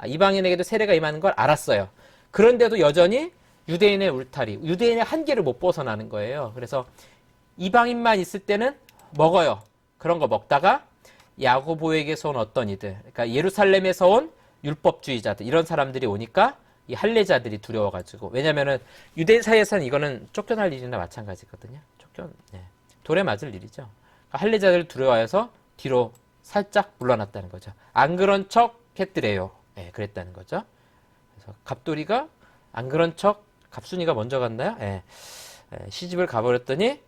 이방인에게도 세례가 임하는 걸 알았어요. 그런데도 여전히 유대인의 울타리, 유대인의 한계를 못 벗어나는 거예요. 그래서 이방인만 있을 때는 먹어요. 그런 거 먹다가 야고보에게서 온 어떤 이들, 그러니까 예루살렘에서 온 율법주의자들, 이런 사람들이 오니까 이 할례자들이 두려워가지고, 왜냐면은 유대인 사이에서는 이거는 쫓겨날 일이나 마찬가지거든요. 돌에 맞을 일이죠. 그러니까 할례자들 두려워해서 뒤로 살짝 물러났다는 거죠. 안 그런 척 했더래요. 그랬다는 거죠. 그래서 갑돌이가 안 그런 척, 갑순이가 먼저 갔나요? 시집을 가버렸더니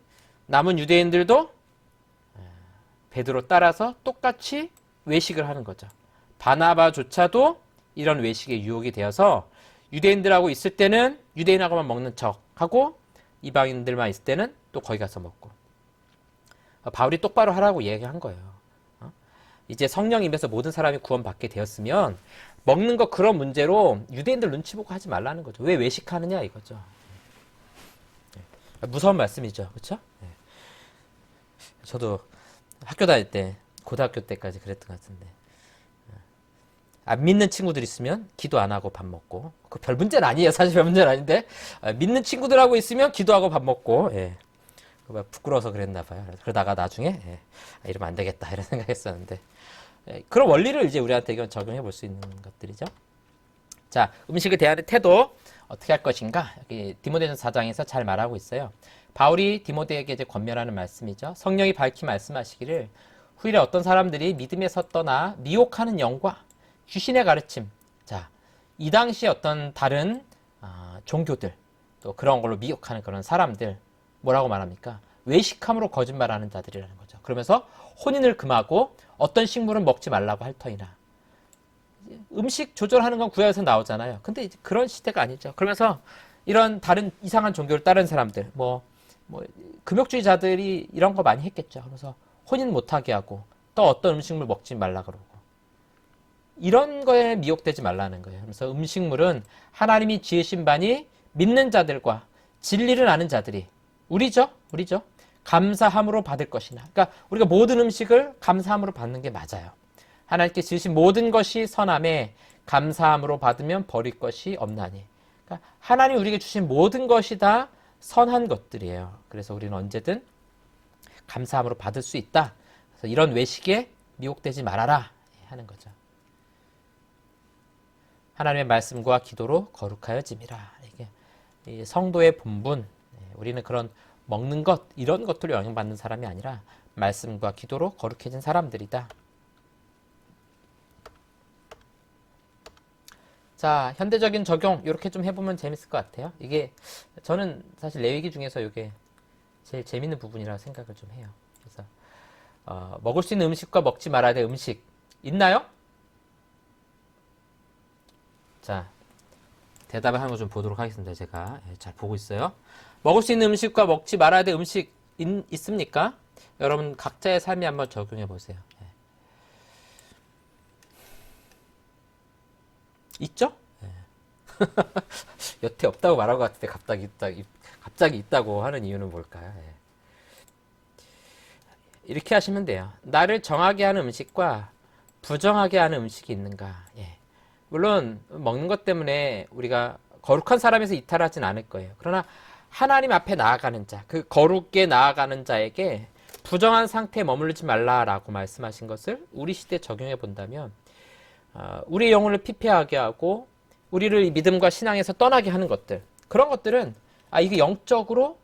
남은 유대인들도 베드로 따라서 똑같이 외식을 하는 거죠. 바나바조차도 이런 외식의 유혹이 되어서 유대인들하고 있을 때는 유대인하고만 먹는 척하고 이방인들만 있을 때는 또 거기 가서 먹고. 바울이 똑바로 하라고 얘기한 거예요. 이제 성령 임해서 모든 사람이 구원받게 되었으면 먹는 거 그런 문제로 유대인들 눈치 보고 하지 말라는 거죠. 왜 외식하느냐 이거죠. 무서운 말씀이죠. 그렇죠? 저도 학교 다닐 때, 고등학교 때까지 그랬던 것 같은데, 안 믿는 친구들 있으면 기도 안 하고 밥 먹고, 그 별 문제는 아니에요. 사실 별 문제는 아닌데, 믿는 친구들하고 있으면 기도하고 밥 먹고, 부끄러워서 그랬나 봐요. 그러다가 나중에 이러면 안 되겠다 이런 생각했었는데, 그런 원리를 이제 우리한테 이건 적용해 볼 수 있는 것들이죠. 자, 음식에 대한 태도 어떻게 할 것인가? 여기 디모데전서 4장에서 잘 말하고 있어요. 바울이 디모데에게 이제 권면하는 말씀이죠. 성령이 밝히 말씀하시기를 후일에 어떤 사람들이 믿음에서 떠나 미혹하는 영과 귀신의 가르침. 자, 이 당시에 어떤 다른 종교들 또 그런 걸로 미혹하는 그런 사람들 뭐라고 말합니까? 외식함으로 거짓말하는 자들이라는 거죠. 그러면서 혼인을 금하고 어떤 식물은 먹지 말라고 할 터이나 음식 조절하는 건 구약에서 나오잖아요. 근데 이제 그런 시대가 아니죠. 그러면서 이런 다른 이상한 종교를 따르는 사람들, 금욕주의자들이 이런 거 많이 했겠죠. 그래서 혼인 못하게 하고 또 어떤 음식물 먹지 말라 그러고 이런 거에 미혹되지 말라는 거예요. 그래서 음식물은 하나님이 지으신 바니 믿는 자들과 진리를 아는 자들이 우리죠. 감사함으로 받을 것이나. 그러니까 우리가 모든 음식을 감사함으로 받는 게 맞아요. 하나님께 지으신 모든 것이 선함에 감사함으로 받으면 버릴 것이 없나니. 그러니까 하나님 우리에게 주신 모든 것이 다 선한 것들이에요. 그래서 우리는 언제든 감사함으로 받을 수 있다. 그래서 이런 외식에 미혹되지 말아라 하는 거죠. 하나님의 말씀과 기도로 거룩하여짐이라. 이게 성도의 본분. 우리는 그런 먹는 것 이런 것들로 영향받는 사람이 아니라 말씀과 기도로 거룩해진 사람들이다. 자, 현대적인 적용 이렇게 좀 해보면 재밌을 것 같아요. 이게 저는 사실 레위기 중에서 이게 제일 재밌는 부분이라고 생각을 좀 해요. 그래서 먹을 수 있는 음식과 먹지 말아야 될 음식 있나요? 자, 대답을 하는 거 좀 보도록 하겠습니다. 제가 잘 보고 있어요. 먹을 수 있는 음식과 먹지 말아야 될 음식 있습니까? 여러분 각자의 삶에 한번 적용해 보세요. 있죠? 여태 없다고 말한 것 같은데 갑자기 있다고 하는 이유는 뭘까요? 이렇게 하시면 돼요. 나를 정하게 하는 음식과 부정하게 하는 음식이 있는가? 물론 먹는 것 때문에 우리가 거룩한 사람에서 이탈하진 않을 거예요. 그러나 하나님 앞에 나아가는 자, 그 거룩게 나아가는 자에게 부정한 상태에 머무르지 말라라고 말씀하신 것을 우리 시대에 적용해 본다면 우리의 영혼을 피폐하게 하고 우리를 믿음과 신앙에서 떠나게 하는 것들, 그런 것들은 이게 영적으로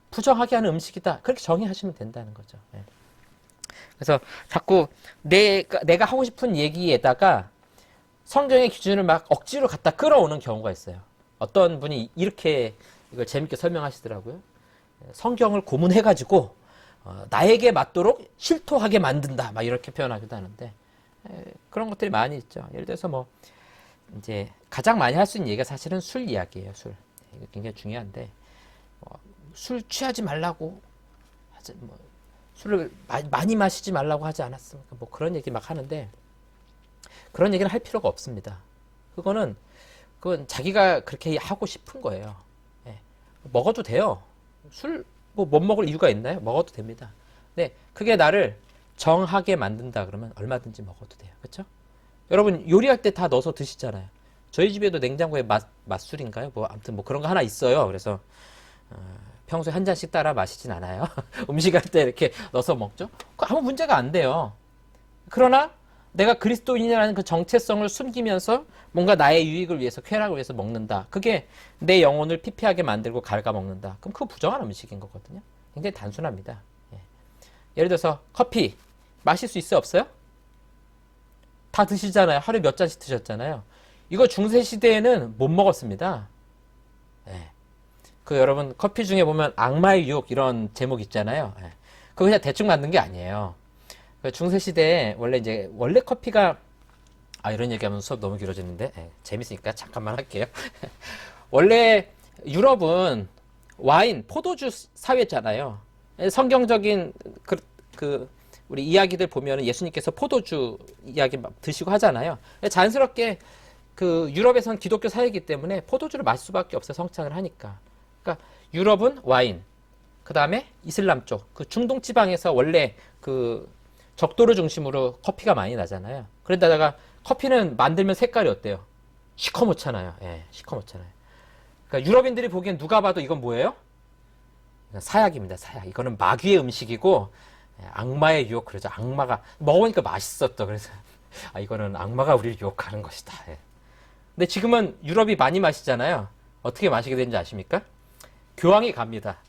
부정하게 하는 음식이다. 그렇게 정의하시면 된다는 거죠. 그래서 자꾸 내가 하고 싶은 얘기에다가 성경의 기준을 막 억지로 갖다 끌어오는 경우가 있어요. 어떤 분이 이렇게 이걸 재밌게 설명하시더라고요. 성경을 고문해가지고 나에게 맞도록 실토하게 만든다. 막 이렇게 표현하기도 하는데 그런 것들이 많이 있죠. 예를 들어서 이제 가장 많이 할 수 있는 얘기가 사실은 술 이야기예요. 술. 이거 굉장히 중요한데 술 취하지 말라고 술을 많이 마시지 말라고 하지 않았습니까? 그런 얘기 막 하는데 그런 얘기는 할 필요가 없습니다. 그건 자기가 그렇게 하고 싶은 거예요. 먹어도 돼요. 술 못 먹을 이유가 있나요? 먹어도 됩니다. 네, 그게 나를 정하게 만든다 그러면 얼마든지 먹어도 돼요. 그렇죠? 여러분 요리할 때 다 넣어서 드시잖아요. 저희 집에도 냉장고에 맛술인가요? 뭐 아무튼 뭐 그런 거 하나 있어요. 그래서 평소에 한 잔씩 따라 마시진 않아요. 음식할 때 이렇게 넣어서 먹죠. 아무 문제가 안 돼요. 그러나 내가 그리스도인이라는 그 정체성을 숨기면서 뭔가 나의 유익을 위해서, 쾌락을 위해서 먹는다. 그게 내 영혼을 피폐하게 만들고 갉아먹는다. 그럼 그거 부정한 음식인 거거든요. 굉장히 단순합니다. 예. 예를 들어서 커피 마실 수 있어요? 없어요? 다 드시잖아요. 하루에 몇 잔씩 드셨잖아요. 이거 중세시대에는 못 먹었습니다. 예. 그 여러분 커피 중에 보면 악마의 유혹 이런 제목 있잖아요. 예. 그거 그냥 대충 만든 게 아니에요. 그 중세시대에 원래 커피가 이런 얘기하면 수업 너무 길어지는데 재밌으니까 잠깐만 할게요. 원래 유럽은 와인, 포도주 사회잖아요. 성경적인 우리 이야기들 보면 예수님께서 포도주 이야기 막 드시고 하잖아요. 자연스럽게 그 유럽에선 기독교 사회이기 때문에 포도주를 마실 수밖에 없어요. 성찬을 하니까. 그러니까 유럽은 와인, 그 다음에 이슬람 쪽, 그 중동 지방에서 원래 그 적도를 중심으로 커피가 많이 나잖아요. 그런데다가 커피는 만들면 색깔이 어때요? 시커멓잖아요. 예, 시커멓잖아요. 그러니까 유럽인들이 보기엔 누가 봐도 이건 뭐예요? 사약입니다. 사약. 이거는 마귀의 음식이고 악마의 유혹 그러죠. 악마가 먹으니까 맛있었다. 그래서 이거는 악마가 우리를 유혹하는 것이다. 예. 근데 지금은 유럽이 많이 마시잖아요. 어떻게 마시게 되는지 아십니까? 교황이 갑니다.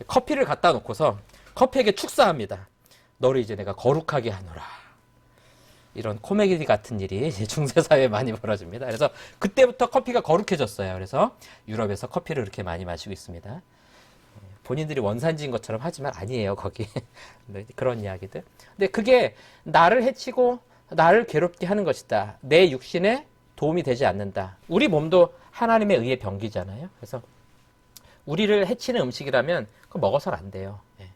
커피를 갖다 놓고서 커피에게 축사합니다. 너를 이제 내가 거룩하게 하노라. 이런 코미디 같은 일이 이제 중세사회에 많이 벌어집니다. 그래서 그때부터 커피가 거룩해졌어요. 그래서 유럽에서 커피를 그렇게 많이 마시고 있습니다. 본인들이 원산지인 것처럼 하지만 아니에요, 거기. 그런 이야기들. 근데 그게 나를 해치고 나를 괴롭게 하는 것이다. 내 육신에 도움이 되지 않는다. 우리 몸도 하나님의 의의 병기잖아요. 그래서 우리를 해치는 음식이라면 그거 먹어서는 안 돼요. 예.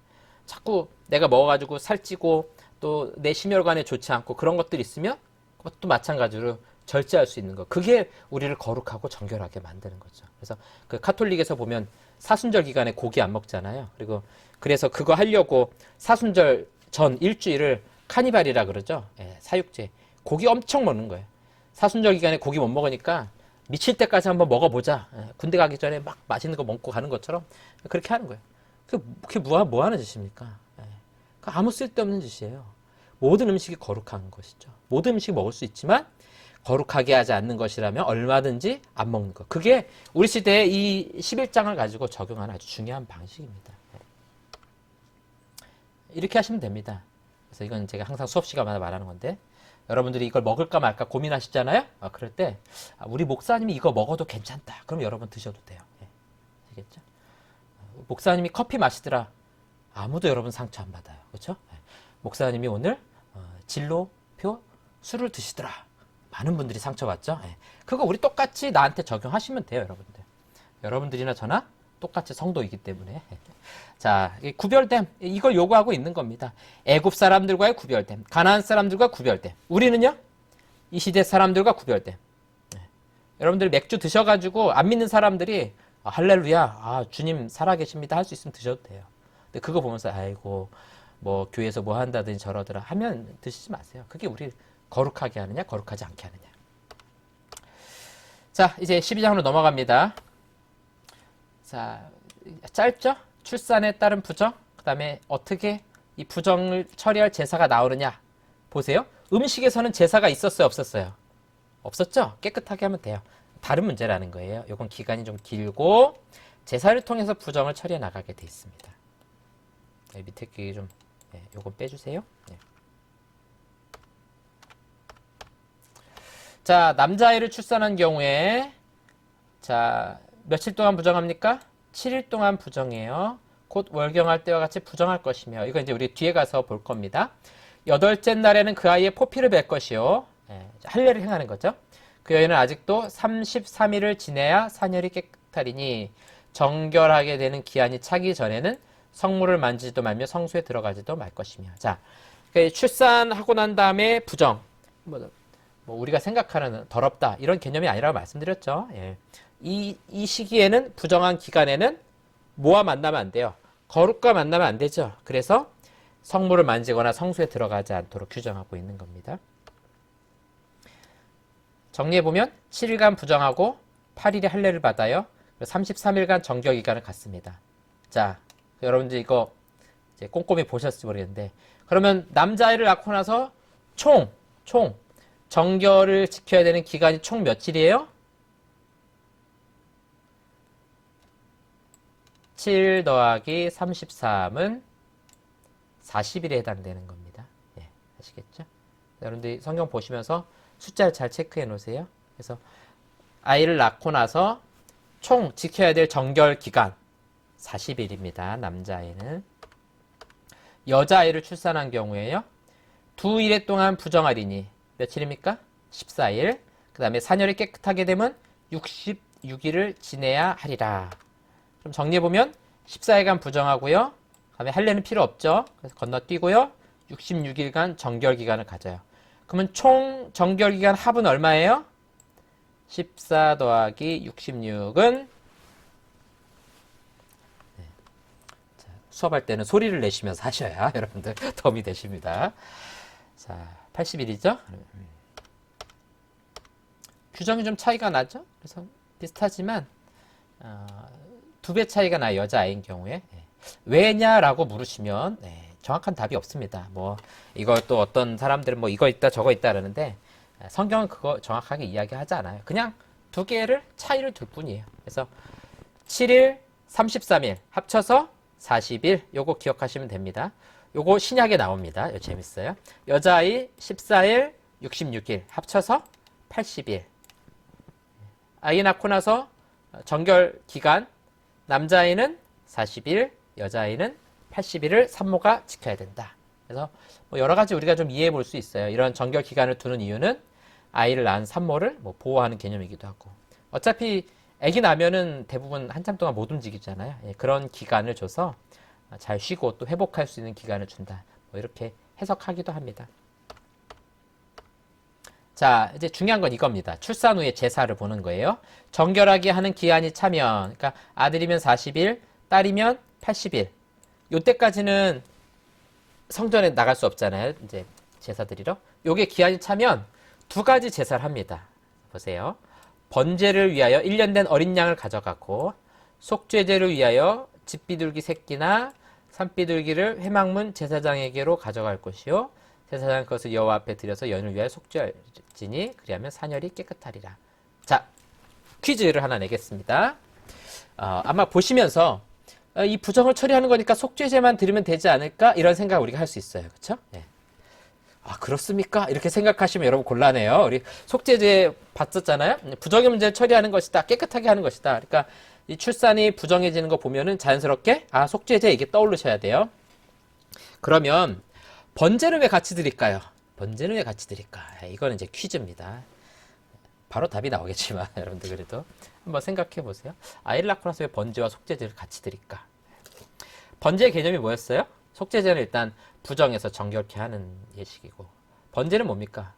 자꾸 내가 먹어가지고 살찌고 또 내 심혈관에 좋지 않고 그런 것들이 있으면 그것도 마찬가지로 절제할 수 있는 거. 그게 우리를 거룩하고 정결하게 만드는 거죠. 그래서 그 카톨릭에서 보면 사순절 기간에 고기 안 먹잖아요. 그래서 그거 하려고 사순절 전 일주일을 카니발이라 그러죠. 예, 사육제. 고기 엄청 먹는 거예요. 사순절 기간에 고기 못 먹으니까 미칠 때까지 한번 먹어보자. 예, 군대 가기 전에 막 맛있는 거 먹고 가는 것처럼 그렇게 하는 거예요. 그게 뭐 하는 짓입니까? 예, 아무 쓸데없는 짓이에요. 모든 음식이 거룩한 것이죠. 모든 음식 먹을 수 있지만 거룩하게 하지 않는 것이라면 얼마든지 안 먹는 것. 그게 우리 시대의 이 11장을 가지고 적용하는 아주 중요한 방식입니다. 이렇게 하시면 됩니다. 그래서 이건 제가 항상 수업 시간마다 말하는 건데 여러분들이 이걸 먹을까 말까 고민하시잖아요. 그럴 때 우리 목사님이 이거 먹어도 괜찮다. 그럼 여러분 드셔도 돼요. 아시겠죠? 목사님이 커피 마시더라. 아무도 여러분 상처 안 받아요. 그렇죠? 목사님이 오늘 진로표 술을 드시더라. 많은 분들이 상처받죠. 그거 우리 똑같이 나한테 적용하시면 돼요, 여러분들. 여러분들이나 저나 똑같이 성도이기 때문에. 자, 구별됨 이걸 요구하고 있는 겁니다. 애굽 사람들과의 구별됨, 가나안 사람들과 구별됨. 우리는요, 이 시대 사람들과 구별됨. 여러분들 맥주 드셔가지고 안 믿는 사람들이 할렐루야, 주님 살아계십니다 할 수 있으면 드셔도 돼요. 근데 그거 보면서 아이고 뭐 교회에서 뭐 한다든지 저러더라 하면 드시지 마세요. 그게 우리 거룩하게 하느냐 거룩하지 않게 하느냐. 자, 이제 12장으로 넘어갑니다. 자, 짧죠? 출산에 따른 부정, 그 다음에 어떻게 이 부정을 처리할 제사가 나오느냐. 보세요. 음식에서는 제사가 있었어요, 없었어요? 없었죠? 깨끗하게 하면 돼요. 다른 문제라는 거예요. 이건 기간이 좀 길고 제사를 통해서 부정을 처리해 나가게 돼 있습니다. 밑에 게 좀 요건 빼주세요. 자, 남자아이를 출산한 경우에 자, 며칠 동안 부정합니까? 7일 동안 부정해요. 곧 월경할 때와 같이 부정할 것이며, 이거 이제 우리 뒤에 가서 볼 겁니다. 8째 날에는 그 아이의 포피를 뵐 것이요. 할례를 행하는 거죠. 그 여인은 아직도 33일을 지내야 사녀리 깨끗하리니 정결하게 되는 기한이 차기 전에는 성물을 만지지도 말며 성소에 들어가지도 말 것이며. 자, 출산하고 난 다음에 부정. 뭐 우리가 생각하는 더럽다 이런 개념이 아니라고 말씀드렸죠. 이 시기에는 부정한 기간에는 뭐와 만나면 안 돼요? 거룩과 만나면 안 되죠. 그래서 성물을 만지거나 성수에 들어가지 않도록 규정하고 있는 겁니다. 정리해보면 7일간 부정하고 8일에 할례를 받아요. 33일간 정결기간을 갖습니다. 자, 여러분들 이거 이제 꼼꼼히 보셨을지 모르겠는데, 그러면 남자아이를 낳고 나서 총 정결을 지켜야 되는 기간이 총 며칠이에요? 7 더하기 33은 40일에 해당되는 겁니다. 예, 아시겠죠? 여러분들이 성경 보시면서 숫자를 잘 체크해 놓으세요. 그래서 아이를 낳고 나서 총 지켜야 될 정결 기간 40일입니다. 남자아이는. 여자아이를 출산한 경우에요. 2일에 동안 부정하리니 며칠입니까? 14일. 그 다음에 산열이 깨끗하게 되면 66일을 지내야 하리라. 그럼 정리해보면 14일간 부정하고요. 그 다음에 할례는 필요 없죠. 그래서 건너뛰고요. 66일간 정결기간을 가져요. 그러면 총 정결기간 합은 얼마예요? 14 더하기 66은 수업할 때는 소리를 내시면서 하셔야 여러분들 도움이 되십니다. 자, 80일이죠? 규정이 좀 차이가 나죠? 그래서 비슷하지만 2배 차이가 나요. 여자아이인 경우에. 왜냐라고 물으시면 정확한 답이 없습니다. 뭐 이거 또 어떤 사람들은 뭐 이거 있다 저거 있다 그러는데 성경은 그거 정확하게 이야기하지 않아요. 그냥 두 개를 차이를 둘 뿐이에요. 그래서 7일, 33일 합쳐서 40일 요거 기억하시면 됩니다. 요거 신약에 나옵니다. 이거 재밌어요. 여자아이 14일, 66일 합쳐서 80일. 아이 낳고 나서 정결 기간 남자아이는 40일, 여자아이는 80일을 산모가 지켜야 된다. 그래서 뭐 여러 가지 우리가 좀 이해해 볼 수 있어요. 이런 정결 기간을 두는 이유는 아이를 낳은 산모를 뭐 보호하는 개념이기도 하고. 어차피 아기 나면은 대부분 한참 동안 못 움직이잖아요. 그런 기간을 줘서 잘 쉬고 또 회복할 수 있는 기간을 준다. 뭐 이렇게 해석하기도 합니다. 자, 이제 중요한 건 이겁니다. 출산 후에 제사를 보는 거예요. 정결하게 하는 기한이 차면, 그러니까 아들이면 40일, 딸이면 80일. 요때까지는 성전에 나갈 수 없잖아요. 이제 제사 드리러. 요게 기한이 차면 두 가지 제사를 합니다. 보세요. 번제를 위하여 1년 된 어린 양을 가져가고, 속죄제를 위하여 집비둘기 새끼나 산비둘기를 회막문 제사장에게로 가져갈 것이요. 제사장은 그것을 여호와 앞에 드려서 연을 위하여 속죄할지니 그리하면 산열이 깨끗하리라. 자, 퀴즈를 하나 내겠습니다. 아마 보시면서 이 부정을 처리하는 거니까 속죄제만 드리면 되지 않을까? 이런 생각을 우리가 할 수 있어요. 그렇죠? 네. 아, 그렇습니까? 이렇게 생각하시면 여러분 곤란해요. 우리 속죄제 봤었잖아요. 부정의 문제를 처리하는 것이다. 깨끗하게 하는 것이다. 그러니까 이 출산이 부정해지는 거 보면은 자연스럽게 속죄제 이게 떠오르셔야 돼요. 그러면 번제는 왜 같이 드릴까요? 번제는 왜 같이 드릴까? 이거는 이제 퀴즈입니다. 바로 답이 나오겠지만 여러분들 그래도 한번 생각해 보세요. 아이를 낳고 나서 왜 번제와 속죄제를 같이 드릴까? 번제의 개념이 뭐였어요? 속죄제는 일단 부정해서 정결케 하는 예식이고, 번제는 뭡니까?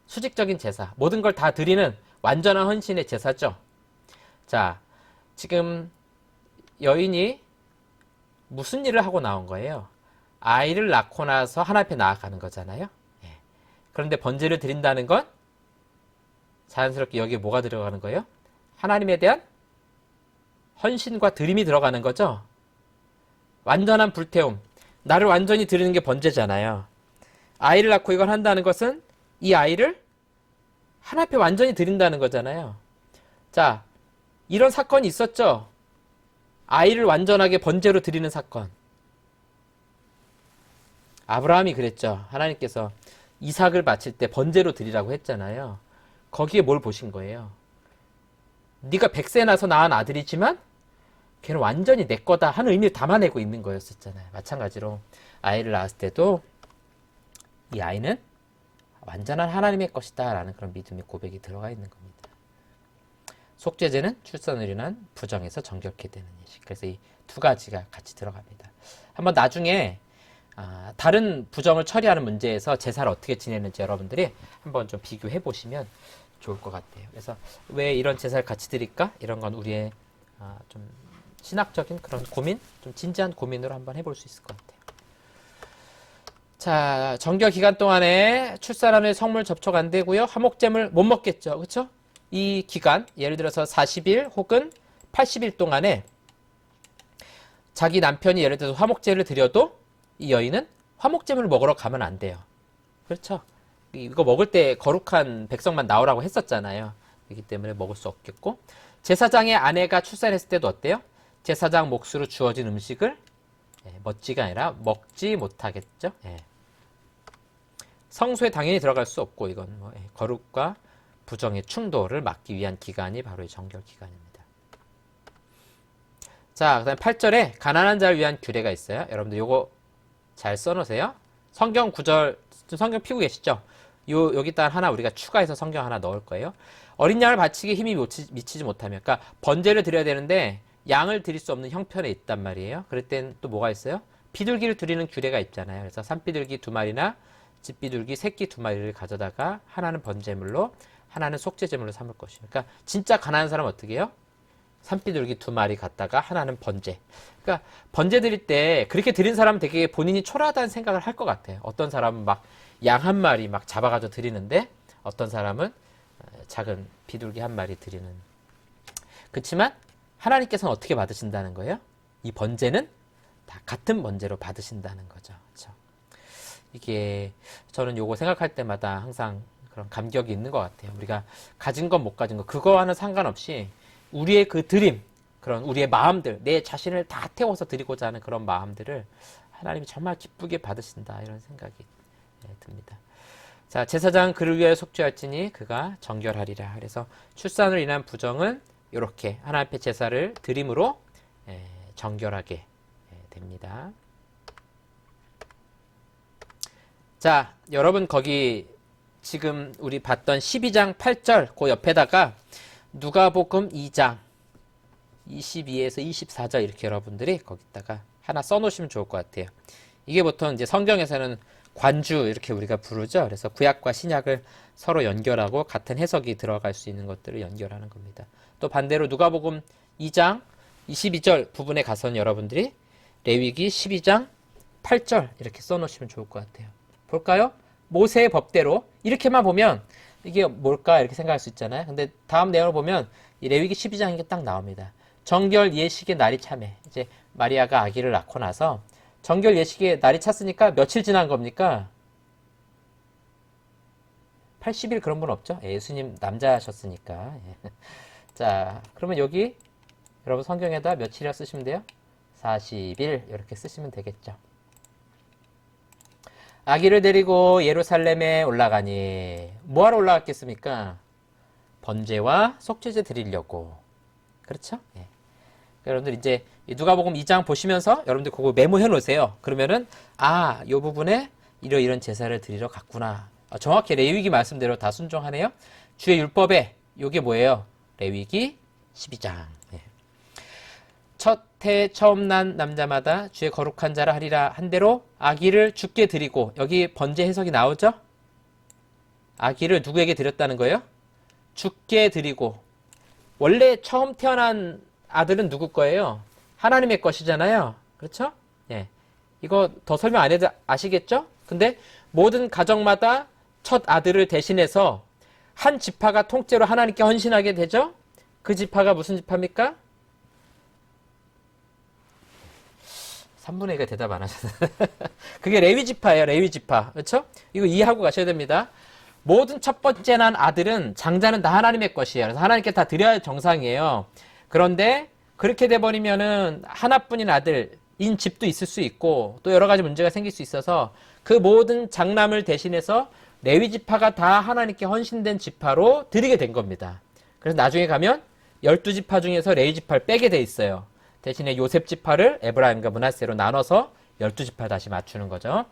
수직적인 제사, 모든 걸 다 드리는 완전한 헌신의 제사죠. 자, 지금 여인이 무슨 일을 하고 나온 거예요? 아이를 낳고 나서 하나님 앞에 나아가는 거잖아요. 그런데 번제를 드린다는 건 자연스럽게 여기에 뭐가 들어가는 거예요? 하나님에 대한 헌신과 드림이 들어가는 거죠. 완전한 불태움, 나를 완전히 드리는 게 번제잖아요. 아이를 낳고 이걸 한다는 것은 이 아이를 하나님 앞에 완전히 드린다는 거잖아요. 자, 이런 사건이 있었죠. 아이를 완전하게 번제로 드리는 사건. 아브라함이 그랬죠. 하나님께서 이삭을 바칠 때 번제로 드리라고 했잖아요. 거기에 뭘 보신 거예요? 네가 100세 나서 낳은 아들이지만 걔는 완전히 내 거다 하는 의미를 담아내고 있는 거였었잖아요. 마찬가지로 아이를 낳았을 때도 이 아이는 완전한 하나님의 것이다 라는 그런 믿음의 고백이 들어가 있는 겁니다. 속죄제는 출산을 인한 부정에서 정결케 되는 예식. 그래서 이 두 가지가 같이 들어갑니다. 한번 나중에 다른 부정을 처리하는 문제에서 제사를 어떻게 지내는지 여러분들이 한번 좀 비교해 보시면 좋을 것 같아요. 그래서 왜 이런 제사를 같이 드릴까? 이런 건 우리의 좀 신학적인 그런 고민, 좀 진지한 고민으로 한번 해볼 수 있을 것 같아요. 자, 정결 기간 동안에 출산하는 성물 접촉 안 되고요. 화목제물 못 먹겠죠. 그렇죠? 이 기간, 예를 들어서 40일 혹은 80일 동안에 자기 남편이 예를 들어서 화목제를 드려도 이 여인은 화목제물을 먹으러 가면 안 돼요. 그렇죠? 이거 먹을 때 거룩한 백성만 나오라고 했었잖아요. 그렇기 때문에 먹을 수 없겠고, 제사장의 아내가 출산했을 때도 어때요? 제사장 몫으로 주어진 음식을 먹지가 아니라 먹지 못하겠죠. 성소에 당연히 들어갈 수 없고, 이건 뭐 거룩과 부정의 충돌을 막기 위한 기간이 바로 이 정결 기간입니다. 자, 그 다음에 8절에 가난한 자를 위한 규례가 있어요. 여러분들 요거 잘 써놓으세요. 성경 구절, 성경 피고 계시죠? 여기다 하나 우리가 추가해서 성경 하나 넣을 거예요. 어린 양을 바치기 힘이 미치지 못하면, 그러니까 번제를 드려야 되는데 양을 드릴 수 없는 형편에 있단 말이에요. 그럴 땐 또 뭐가 있어요? 비둘기를 드리는 규례가 있잖아요. 그래서 산비둘기 2마리나 집비둘기 새끼 2마리를 가져다가 하나는 번제물로 하나는 속죄제물로 삼을 것이에요. 그러니까 진짜 가난한 사람은 어떻게 해요? 산비둘기 2마리 갖다가 하나는 번제. 그러니까 번제 드릴 때 그렇게 드린 사람은 되게 본인이 초라하다는 생각을 할 것 같아요. 어떤 사람은 막 양 1마리 막 잡아가지고 드리는데, 어떤 사람은 작은 비둘기 1마리 드리는. 그렇지만 하나님께서는 어떻게 받으신다는 거예요? 이 번제는 다 같은 번제로 받으신다는 거죠. 그렇죠? 이게 저는 요거 생각할 때마다 항상 그런 감격이 있는 것 같아요. 우리가 가진 것 못 가진 것 그거와는 상관없이 우리의 그 드림, 그런 우리의 마음들, 내 자신을 다 태워서 드리고자 하는 그런 마음들을 하나님이 정말 기쁘게 받으신다, 이런 생각이 듭니다. 자, 제사장은 그를 위하여 속죄할지니 그가 정결하리라. 그래서 출산으로 인한 부정은 이렇게 하나님 앞에 제사를 드림으로 정결하게 됩니다. 자, 여러분 거기 지금 우리 봤던 12장 8절 그 옆에다가 누가복음 2장 22에서 24절 이렇게 여러분들이 거기다가 하나 써놓으시면 좋을 것 같아요. 이게 보통 이제 성경에서는 관주 이렇게 우리가 부르죠. 그래서 구약과 신약을 서로 연결하고 같은 해석이 들어갈 수 있는 것들을 연결하는 겁니다. 또 반대로 누가복음 2장 22절 부분에 가서는 여러분들이 레위기 12장 8절 이렇게 써놓으시면 좋을 것 같아요. 볼까요? 모세의 법대로 이렇게만 보면 이게 뭘까 이렇게 생각할 수 있잖아요. 근데 다음 내용을 보면 이 레위기 12장인 게 딱 나옵니다. 정결 예식의 날이 차매. 이제 마리아가 아기를 낳고 나서 정결 예식의 날이 찼으니까 며칠 지난 겁니까? 80일 그런 분 없죠? 예수님 남자셨으니까. 자, 그러면 여기 여러분 성경에다 며칠이라 쓰시면 돼요? 40일 이렇게 쓰시면 되겠죠. 아기를 데리고 예루살렘에 올라가니 뭐하러 올라갔겠습니까? 번제와 속죄제 드리려고. 그렇죠? 예. 여러분들 이제 누가복음 2장 보시면서 여러분들 그거 메모해 놓으세요. 그러면은 이 부분에 이런 제사를 드리러 갔구나. 정확히 레위기 말씀대로 다 순종하네요. 주의 율법에 요게 뭐예요? 레위기 12장. 예. 첫 해 처음 난 남자마다 주의 거룩한 자라 하리라 한 대로 아기를 주께 드리고, 여기 번제 해석이 나오죠? 아기를 누구에게 드렸다는 거예요? 주께 드리고. 원래 처음 태어난 아들은 누구 거예요? 하나님의 것이잖아요. 그렇죠? 예. 이거 더 설명 안 해도 아시겠죠? 근데 모든 가정마다 첫 아들을 대신해서 한 지파가 통째로 하나님께 헌신하게 되죠? 그 지파가 무슨 지파입니까? 3분의 1가 대답 안 하셨어요. 그게 레위 지파예요. 레위 지파. 그렇죠? 이거 이해하고 가셔야 됩니다. 모든 첫 번째 난 아들은, 장자는 다 하나님의 것이에요. 그래서 하나님께 다 드려야 정상이에요. 그런데 그렇게 돼버리면은 하나뿐인 아들인 집도 있을 수 있고 또 여러 가지 문제가 생길 수 있어서 그 모든 장남을 대신해서 레위 지파가 다 하나님께 헌신된 지파로 드리게 된 겁니다. 그래서 나중에 가면 12지파 중에서 레위 지파를 빼게 돼 있어요. 대신에 요셉 지파를 에브라임과 므낫세로 나눠서 12지파 다시 맞추는 거죠.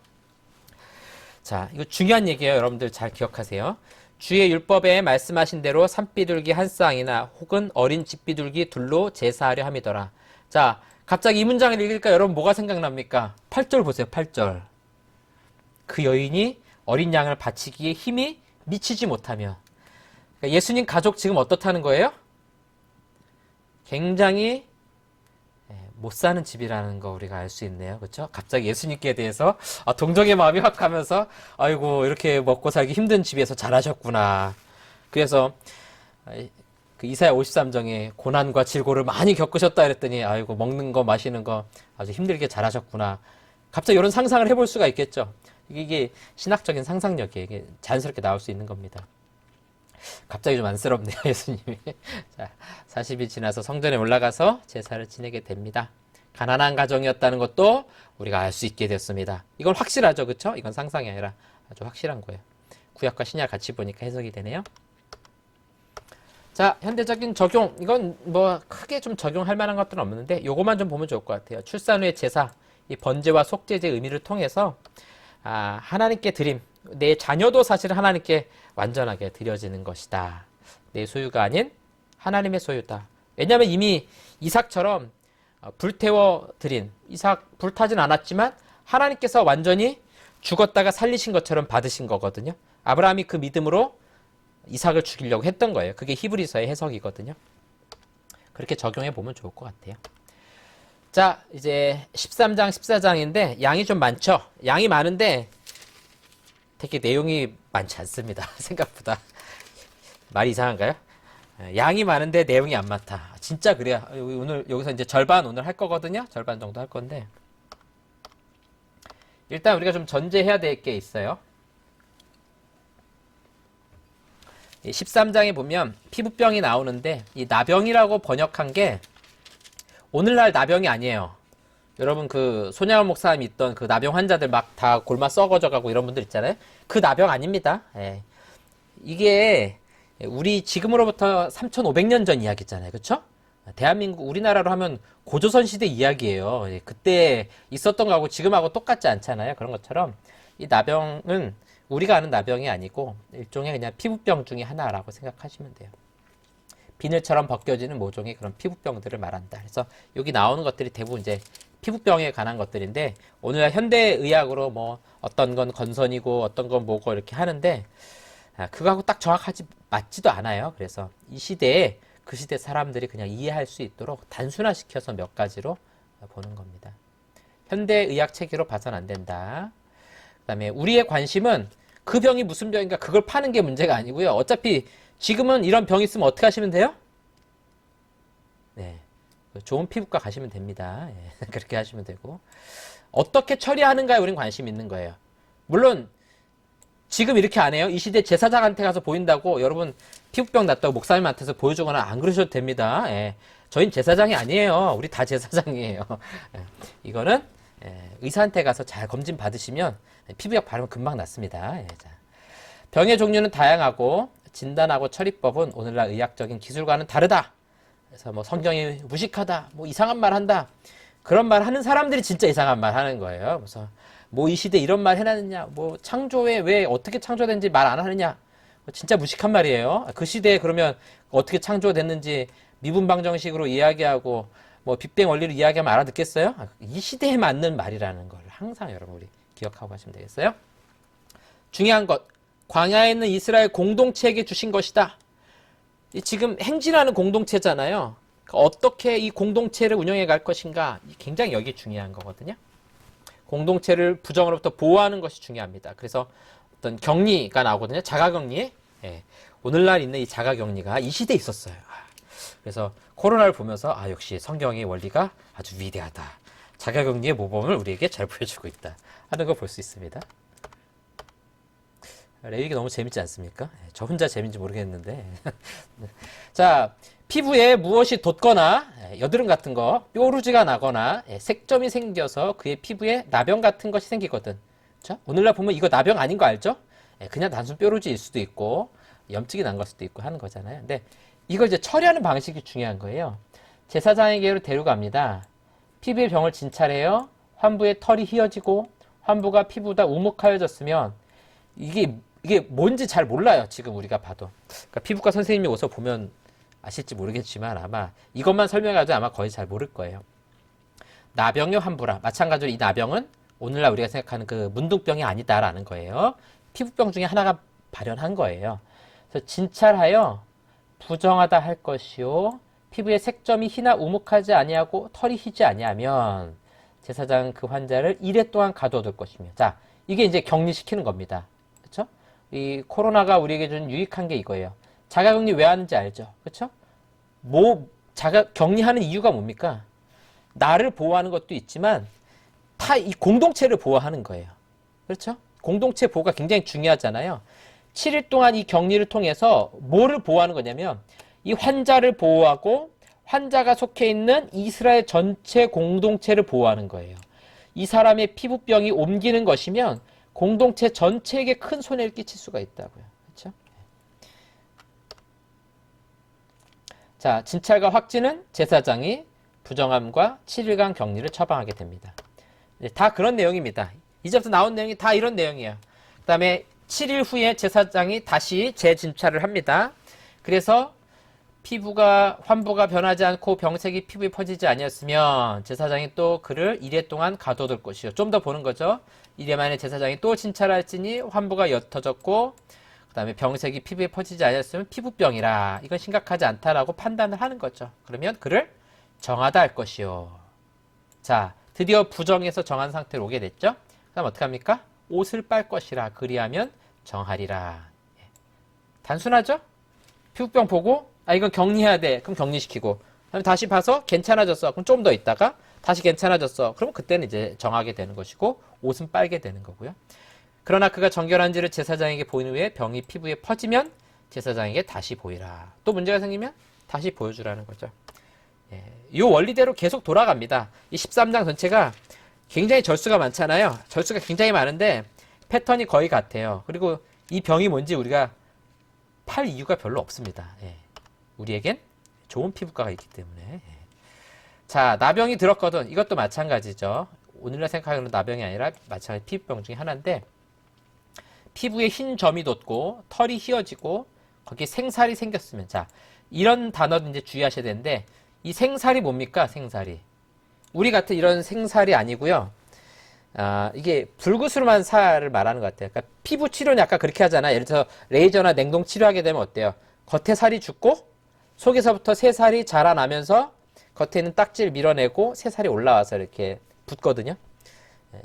자, 이거 중요한 얘기예요. 여러분들 잘 기억하세요. 주의 율법에 말씀하신 대로 산비둘기 한 쌍이나 혹은 어린 집비둘기 둘로 제사하려 함이더라. 자, 갑자기 이 문장을 읽으니까 여러분 뭐가 생각납니까? 8절 보세요. 8절. 그 여인이 어린 양을 바치기에 힘이 미치지 못하면. 그러니까 예수님 가족 지금 어떻다는 거예요? 굉장히 못 사는 집이라는 거 우리가 알 수 있네요. 그렇죠? 갑자기 예수님께 대해서 동정의 마음이 확 가면서 아이고 이렇게 먹고 살기 힘든 집에서 자라셨구나. 그래서 그 이사야 53장에 고난과 질고를 많이 겪으셨다 그랬더니 아이고 먹는 거 마시는 거 아주 힘들게 자라셨구나. 갑자기 이런 상상을 해볼 수가 있겠죠. 이게 신학적인 상상력이에요. 이게 자연스럽게 나올 수 있는 겁니다. 갑자기 좀 안쓰럽네요, 예수님이. 자, 40일 지나서 성전에 올라가서 제사를 지내게 됩니다. 가난한 가정이었다는 것도 우리가 알 수 있게 됐습니다. 이건 확실하죠, 그쵸? 이건 상상이 아니라 아주 확실한 거예요. 구약과 신약 같이 보니까 해석이 되네요. 자, 현대적인 적용. 이건 뭐 크게 좀 적용할 만한 것들은 없는데 요거만 좀 보면 좋을 것 같아요. 출산 후의 제사, 이 번제와 속죄제 의미를 통해서 하나님께 드림, 내 자녀도 사실 하나님께 완전하게 드려지는 것이다. 내 소유가 아닌 하나님의 소유다. 왜냐하면 이미 이삭처럼 불태워 드린, 이삭 불타진 않았지만 하나님께서 완전히 죽었다가 살리신 것처럼 받으신 거거든요. 아브라함이 그 믿음으로 이삭을 죽이려고 했던 거예요. 그게 히브리서의 해석이거든요. 그렇게 적용해 보면 좋을 것 같아요. 자, 이제 13장, 14장인데 양이 좀 많죠? 양이 많은데 되게 내용이 많지 않습니다. 생각보다. 말이 이상한가요? 양이 많은데 내용이 안 많다. 진짜 그래요. 오늘 여기서 이제 절반 오늘 할 거거든요. 절반 정도 할 건데 일단 우리가 좀 전제해야 될 게 있어요. 13장에 보면 피부병이 나오는데 이 나병이라고 번역한 게 오늘날 나병이 아니에요. 여러분 그 손양원 목사님이 있던 그 나병 환자들 막 다 골마 썩어져 가고 이런 분들 있잖아요. 그 나병 아닙니다. 예. 이게 우리 지금으로부터 3,500년 전 이야기잖아요. 그렇죠? 대한민국 우리나라로 하면 고조선 시대 이야기예요. 그때 있었던 거하고 지금하고 똑같지 않잖아요. 그런 것처럼 이 나병은 우리가 아는 나병이 아니고 일종의 그냥 피부병 중에 하나라고 생각하시면 돼요. 비늘처럼 벗겨지는 모종의 그런 피부병들을 말한다. 그래서 여기 나오는 것들이 대부분 이제 피부병에 관한 것들인데 오늘날 현대의학으로 뭐 어떤 건 건선이고 어떤 건 뭐고 이렇게 하는데 그거하고 딱 정확하지 맞지도 않아요. 그래서 이 시대에 그 시대 사람들이 그냥 이해할 수 있도록 단순화시켜서 몇 가지로 보는 겁니다. 현대의학 체계로 봐서는 안 된다. 그 다음에 우리의 관심은 그 병이 무슨 병인가 그걸 파는 게 문제가 아니고요. 어차피 지금은 이런 병이 있으면 어떻게 하시면 돼요? 네, 좋은 피부과 가시면 됩니다. 예, 그렇게 하시면 되고 어떻게 처리하는가에 우린 관심이 있는 거예요. 물론 지금 이렇게 안 해요. 이 시대 제사장한테 가서 보인다고 여러분 피부병 났다고 목사님한테서 보여주거나 안 그러셔도 됩니다. 예, 저희는 제사장이 아니에요. 우리 다 제사장이에요. 예, 이거는 의사한테 가서 잘 검진 받으시면 피부약 바르면 금방 낫습니다. 예, 자. 병의 종류는 다양하고 진단하고 처리법은 오늘날 의학적인 기술과는 다르다. 그래서 뭐 성경이 무식하다, 뭐 이상한 말 한다. 그런 말 하는 사람들이 진짜 이상한 말 하는 거예요. 그래서 뭐 이 시대 이런 말 해놨느냐, 뭐 창조에 왜 어떻게 창조된지 말 안 하느냐. 진짜 무식한 말이에요. 그 시대에 그러면 어떻게 창조됐는지 미분방정식으로 이야기하고 뭐 빅뱅 원리로 이야기하면 알아듣겠어요? 이 시대에 맞는 말이라는 걸 항상 여러분 우리 기억하고 가시면 되겠어요? 중요한 것, 광야에 있는 이스라엘 공동체에게 주신 것이다. 지금 행진하는 공동체잖아요. 그러니까 어떻게 이 공동체를 운영해 갈 것인가 굉장히 여기 중요한 거거든요. 공동체를 부정으로부터 보호하는 것이 중요합니다. 그래서 어떤 격리가 나오거든요. 자가격리. 예. 오늘날 있는 이 자가격리가 이 시대에 있었어요. 그래서 코로나를 보면서 역시 성경의 원리가 아주 위대하다. 자가격리의 모범을 우리에게 잘 보여주고 있다 하는 걸 볼 수 있습니다. 레위기 너무 재밌지 않습니까? 저 혼자 재밌는지 모르겠는데 자, 피부에 무엇이 돋거나 여드름 같은 거, 뾰루지가 나거나 색점이 생겨서 그의 피부에 나병 같은 것이 생기거든. 그렇죠? 오늘날 보면 이거 나병 아닌 거 알죠? 그냥 단순 뾰루지일 수도 있고 염증이 난 걸 수도 있고 하는 거잖아요. 근데 이걸 이제 처리하는 방식이 중요한 거예요. 제사장에게로 데려갑니다. 피부의 병을 진찰해요. 환부의 털이 휘어지고 환부가 피부보다 우묵하여졌으면 이게 뭔지 잘 몰라요. 지금 우리가 봐도. 그러니까 피부과 선생님이 오서 보면 아실지 모르겠지만 아마 이것만 설명해도 아마 거의 잘 모를 거예요. 나병의 환부라. 마찬가지로 이 나병은 오늘날 우리가 생각하는 그 문둥병이 아니다라는 거예요. 피부병 중에 하나가 발현한 거예요. 그래서 진찰하여 부정하다 할 것이요 피부에 색점이 희나 우묵하지 아니하고 털이 희지 아니하면 제사장은 그 환자를 이래 동안 가둬둘 것이며. 자, 이게 이제 격리시키는 겁니다. 그렇죠? 이 코로나가 우리에게 준 유익한 게 이거예요. 자가격리 왜 하는지 알죠? 그렇죠? 격리하는 이유가 뭡니까? 나를 보호하는 것도 있지만 이 공동체를 보호하는 거예요. 그렇죠? 공동체 보호가 굉장히 중요하잖아요. 7일 동안 이 격리를 통해서 뭐를 보호하는 거냐면 이 환자를 보호하고 환자가 속해 있는 이스라엘 전체 공동체를 보호하는 거예요. 이 사람의 피부병이 옮기는 것이면 공동체 전체에게 큰 손해를 끼칠 수가 있다고요. 그렇죠? 자, 진찰과 확진은 제사장이 부정함과 7일간 격리를 처방하게 됩니다. 다 그런 내용입니다. 이제부터 나온 내용이 다 이런 내용이에요. 그 다음에 7일 후에 제사장이 다시 재진찰을 합니다. 그래서 환부가 변하지 않고 병색이 피부에 퍼지지 아니었으면 제사장이 또 그를 이래 동안 가둬둘 것이요. 좀 더 보는 거죠. 이래 만에 제사장이 또 진찰할지니 환부가 옅어졌고 그 다음에 병색이 피부에 퍼지지 않았으면 피부병이라 이건 심각하지 않다라고 판단을 하는 거죠. 그러면 그를 정하다 할 것이요. 자, 드디어 부정에서 정한 상태로 오게 됐죠. 그 다음 어떻게 합니까? 옷을 빨 것이라 그리하면 정하리라. 단순하죠? 피부병 보고 이건 격리해야 돼. 그럼 격리시키고 그럼 다시 봐서 괜찮아졌어. 그럼 좀 더 있다가 다시 괜찮아졌어. 그럼 그때는 이제 정하게 되는 것이고 옷은 빨게 되는 거고요. 그러나 그가 정결한지를 제사장에게 보인 후에 병이 피부에 퍼지면 제사장에게 다시 보이라. 또 문제가 생기면 다시 보여주라는 거죠. 이 원리대로 계속 돌아갑니다. 이 13장 전체가 굉장히 절수가 많잖아요. 절수가 굉장히 많은데 패턴이 거의 같아요. 그리고 이 병이 뭔지 우리가 팔 이유가 별로 없습니다. 우리에겐 좋은 피부과가 있기 때문에. 자, 나병이 들었거든. 이것도 마찬가지죠. 오늘날 생각하는 나병이 아니라 마찬가지 피부병 중에 하나인데 피부에 흰 점이 돋고 털이 휘어지고 거기에 생살이 생겼으면 자, 이런 단어도 이제 주의하셔야 되는데 이 생살이 뭡니까? 생살이. 우리 같은 이런 생살이 아니고요. 이게 불구스름한 살을 말하는 것 같아요. 그러니까 피부 치료는 약간 그렇게 하잖아요. 예를 들어서 레이저나 냉동 치료하게 되면 어때요? 겉에 살이 죽고 속에서부터 새살이 자라나면서 겉에 있는 딱지를 밀어내고 새살이 올라와서 이렇게 붙거든요.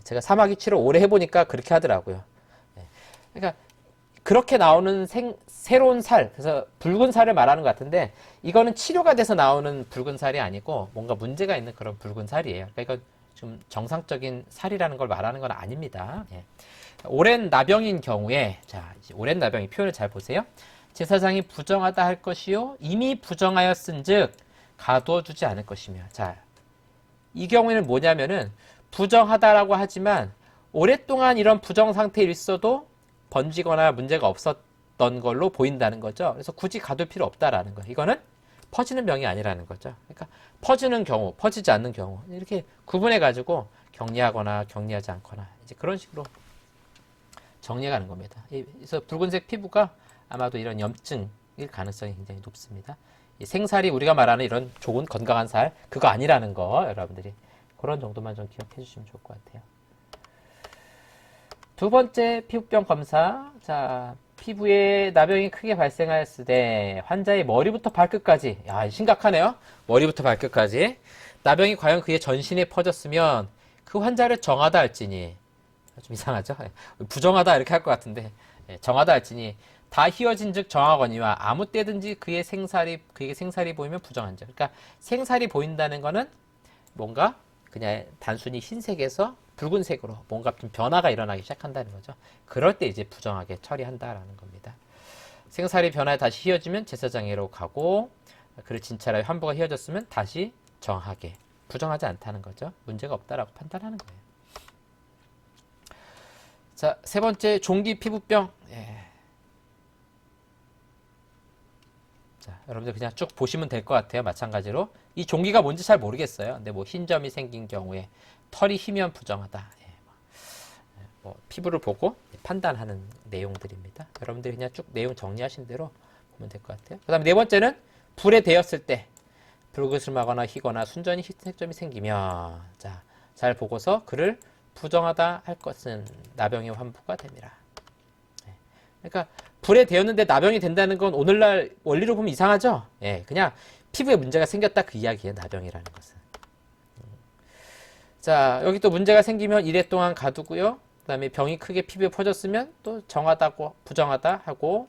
제가 사마귀 치료 오래 해보니까 그렇게 하더라고요. 그러니까 그렇게 나오는 새로운 살, 그래서 붉은 살을 말하는 것 같은데 이거는 치료가 돼서 나오는 붉은 살이 아니고 뭔가 문제가 있는 그런 붉은 살이에요. 그러니까 이건 좀 정상적인 살이라는 걸 말하는 건 아닙니다. 오랜 나병인 경우에 자, 이제 오랜 나병이 표현을 잘 보세요. 제사장이 부정하다 할 것이요 이미 부정하였은즉 가둬주지 않을 것이며. 자, 이 경우에는 뭐냐면은 부정하다라고 하지만 오랫동안 이런 부정 상태에 있어도 번지거나 문제가 없었던 걸로 보인다는 거죠. 그래서 굳이 가둘 필요 없다라는 거예요. 이거는 퍼지는 병이 아니라는 거죠. 그러니까 퍼지는 경우, 퍼지지 않는 경우 이렇게 구분해 가지고 격리하거나 격리하지 않거나 이제 그런 식으로 정리해 가는 겁니다. 그래서 붉은색 피부가 아마도 이런 염증일 가능성이 굉장히 높습니다. 이 생살이 우리가 말하는 이런 좋은 건강한 살 그거 아니라는 거 여러분들이 그런 정도만 좀 기억해 주시면 좋을 것 같아요. 두 번째 피부병 검사. 자, 피부에 나병이 크게 발생하였을 때 환자의 머리부터 발끝까지 심각하네요. 머리부터 발끝까지 나병이 과연 그의 전신에 퍼졌으면 그 환자를 정하다 할지니 좀 이상하죠? 부정하다 이렇게 할 것 같은데 정하다 할지니 다 휘어진 즉 정하거니와 아무 때든지 그에게 생살이 보이면 부정한즉. 그러니까 생살이 보인다는 거는 뭔가 그냥 단순히 흰색에서 붉은색으로 뭔가 좀 변화가 일어나기 시작한다는 거죠. 그럴 때 이제 부정하게 처리한다라는 겁니다. 생살이 변화에 다시 휘어지면 제사장에로 가고 그를 진찰하여 환부가 휘어졌으면 다시 정하게. 부정하지 않다는 거죠. 문제가 없다라고 판단하는 거예요. 자, 세 번째 종기 피부병. 자, 여러분들 그냥 쭉 보시면 될 것 같아요. 마찬가지로 이 종기가 뭔지 잘 모르겠어요. 근데 뭐 흰점이 생긴 경우에 털이 희면 부정하다. 뭐 피부를 보고 판단하는 내용들입니다. 여러분들이 그냥 쭉 내용 정리하신 대로 보면 될 것 같아요. 그 다음에 네 번째는 불에 데였을 때 불그스름하거나 희거나 순전히 색점이 생기면 자, 잘 보고서 그를 부정하다 할 것은 나병의 환부가 됩니다. 그러니까 불에 데였는데 나병이 된다는 건 오늘날 원리로 보면 이상하죠? 그냥 피부에 문제가 생겼다 그 이야기예요. 나병이라는 것은. 자, 여기 또 문제가 생기면 이래 동안 가두고요. 그 다음에 병이 크게 피부에 퍼졌으면 또 정하다고 부정하다 하고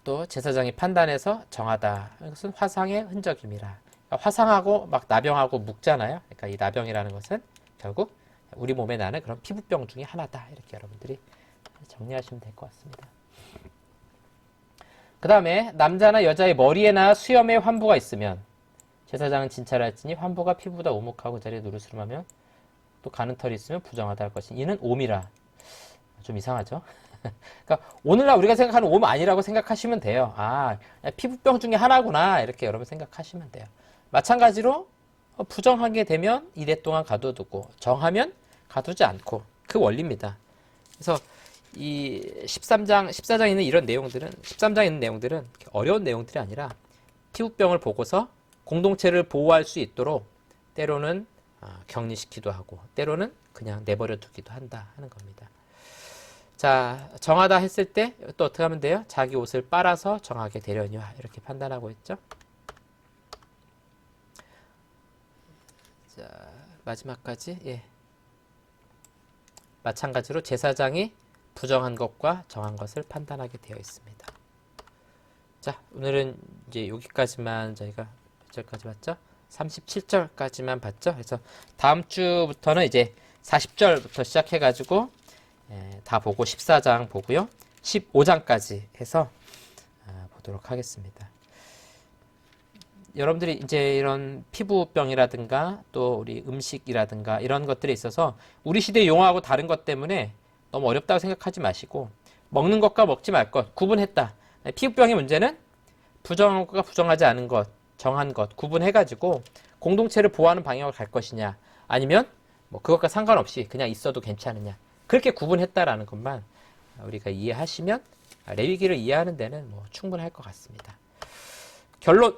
또 제사장이 판단해서 정하다. 이것은 화상의 흔적임이라. 그러니까 화상하고 막 나병하고 묶잖아요. 그러니까 이 나병이라는 것은 결국 우리 몸에 나는 그런 피부병 중에 하나다. 이렇게 여러분들이 정리하시면 될 것 같습니다. 그 다음에 남자나 여자의 머리에나 수염에 환부가 있으면 제사장은 진찰할지니 환부가 피부보다 오목하고 자리에 누르스름하면 또 가는 털이 있으면 부정하다 할 것이니 이는 옴이라. 좀 이상하죠? 그러니까 오늘날 우리가 생각하는 옴 아니라고 생각하시면 돼요. 아, 피부병 중에 하나구나 이렇게 여러분 생각하시면 돼요. 마찬가지로 부정하게 되면 이래 동안 가둬두고 정하면 가두지 않고 그 원리입니다. 그래서 이 14장에 있는 이런 내용들은 13장에 있는 내용들은 어려운 내용들이 아니라 피부병을 보고서 공동체를 보호할 수 있도록 때로는 격리시키기도 하고 때로는 그냥 내버려 두기도 한다 하는 겁니다. 자, 정하다 했을 때 또 어떻게 하면 돼요? 자기 옷을 빨아서 정하게 되려니와 이렇게 판단하고 있죠. 자, 마지막까지 예. 마찬가지로 제사장이 부정한 것과 정한 것을 판단하게 되어 있습니다. 자, 오늘은 이제 여기까지만 저희가 몇 절까지 봤죠? 37절까지만 봤죠? 그래서 다음 주부터는 이제 40절부터 시작해가지고 다 보고 14장 보고요. 15장까지 해서 보도록 하겠습니다. 여러분들이 이제 이런 피부병이라든가 또 우리 음식이라든가 이런 것들에 있어서 우리 시대의 용어하고 다른 것 때문에 너무 어렵다고 생각하지 마시고 먹는 것과 먹지 말 것 구분했다. 피부병의 문제는 부정한 것과 부정하지 않은 것, 정한 것 구분해가지고 공동체를 보호하는 방향으로 갈 것이냐 아니면 뭐 그것과 상관없이 그냥 있어도 괜찮으냐 그렇게 구분했다라는 것만 우리가 이해하시면 레위기를 이해하는 데는 뭐 충분할 것 같습니다. 결론,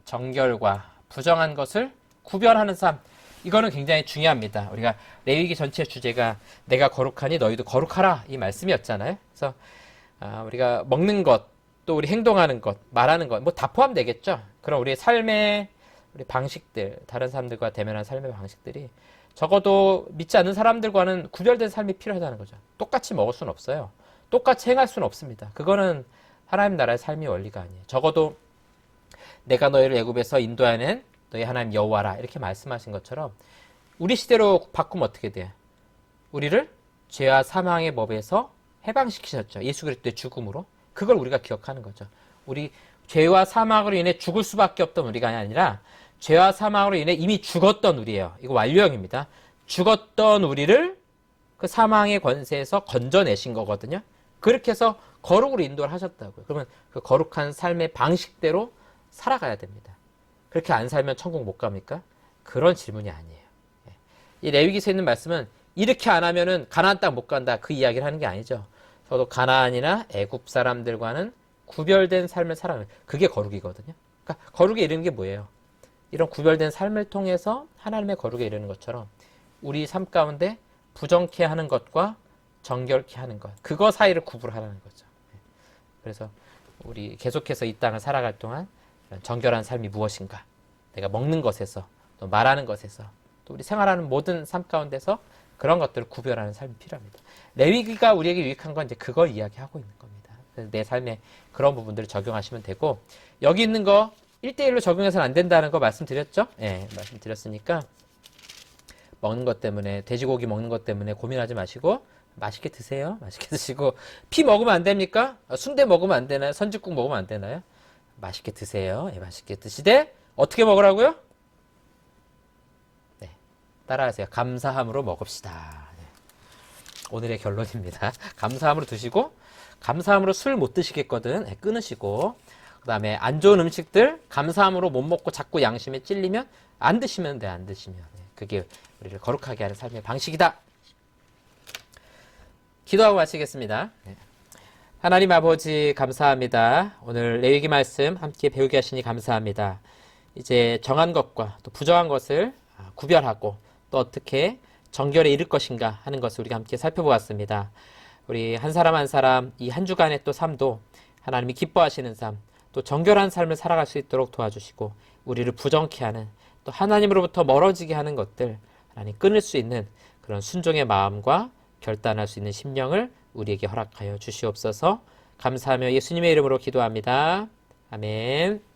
정결과 부정한 것을 구별하는 삶 이거는 굉장히 중요합니다. 우리가 레위기 전체 주제가 내가 거룩하니 너희도 거룩하라 이 말씀이었잖아요. 그래서 우리가 먹는 것, 또 우리 행동하는 것, 말하는 것 뭐 다 포함되겠죠. 그럼 우리의 삶의 우리 방식들, 다른 사람들과 대면한 삶의 방식들이 적어도 믿지 않는 사람들과는 구별된 삶이 필요하다는 거죠. 똑같이 먹을 수는 없어요. 똑같이 행할 수는 없습니다. 그거는 하나님 나라의 삶의 원리가 아니에요. 적어도 내가 너희를 애굽에서 인도하는 너희 하나님 여호와라 이렇게 말씀하신 것처럼 우리 시대로 바꾸면 어떻게 돼요? 우리를 죄와 사망의 법에서 해방시키셨죠. 예수 그리스도의 죽음으로. 그걸 우리가 기억하는 거죠. 우리 죄와 사망으로 인해 죽을 수밖에 없던 우리가 아니라 죄와 사망으로 인해 이미 죽었던 우리예요. 이거 완료형입니다. 죽었던 우리를 그 사망의 권세에서 건져내신 거거든요. 그렇게 해서 거룩으로 인도를 하셨다고요. 그러면 그 거룩한 삶의 방식대로 살아가야 됩니다. 그렇게 안 살면 천국 못 갑니까? 그런 질문이 아니에요. 이 레위기서에 있는 말씀은 이렇게 안 하면은 가나안 땅 못 간다 그 이야기를 하는 게 아니죠. 저도 가나안이나 애굽 사람들과는 구별된 삶을 살아가는 그게 거룩이거든요. 그러니까 거룩에 이르는 게 뭐예요? 이런 구별된 삶을 통해서 하나님의 거룩에 이르는 것처럼 우리 삶 가운데 부정케 하는 것과 정결케 하는 것 그거 사이를 구분하라는 거죠. 그래서 우리 계속해서 이 땅을 살아갈 동안 정결한 삶이 무엇인가 내가 먹는 것에서 또 말하는 것에서 또 우리 생활하는 모든 삶 가운데서 그런 것들을 구별하는 삶이 필요합니다. 레위기가 우리에게 유익한 건 이제 그걸 이야기하고 있는 겁니다. 그래서 내 삶에 그런 부분들을 적용하시면 되고 여기 있는 거 1대1로 적용해서는 안 된다는 거 말씀드렸죠? 예, 말씀드렸으니까 먹는 것 때문에 돼지고기 먹는 것 때문에 고민하지 마시고 맛있게 드세요. 맛있게 드시고 피 먹으면 안 됩니까? 순대 먹으면 안 되나요? 선짓국 먹으면 안 되나요? 맛있게 드세요. 예, 맛있게 드시되 어떻게 먹으라고요? 네, 따라하세요. 감사함으로 먹읍시다. 네. 오늘의 결론입니다. 감사함으로 드시고 감사함으로 술 못 드시겠거든. 네, 끊으시고 그 다음에 안 좋은 음식들 감사함으로 못 먹고 자꾸 양심에 찔리면 안 드시면 돼. 안 드시면. 네, 그게 우리를 거룩하게 하는 삶의 방식이다. 기도하고 마치겠습니다. 네. 하나님 아버지 감사합니다. 오늘 레위기 말씀 함께 배우게 하시니 감사합니다. 이제 정한 것과 또 부정한 것을 구별하고 또 어떻게 정결에 이를 것인가 하는 것을 우리가 함께 살펴보았습니다. 우리 한 사람 한 사람 이 한 주간의 또 삶도 하나님이 기뻐하시는 삶, 또 정결한 삶을 살아갈 수 있도록 도와주시고 우리를 부정케 하는 또 하나님으로부터 멀어지게 하는 것들 하나님 끊을 수 있는 그런 순종의 마음과 결단할 수 있는 심령을 우리에게 허락하여 주시옵소서. 감사하며 예수님의 이름으로 기도합니다. 아멘.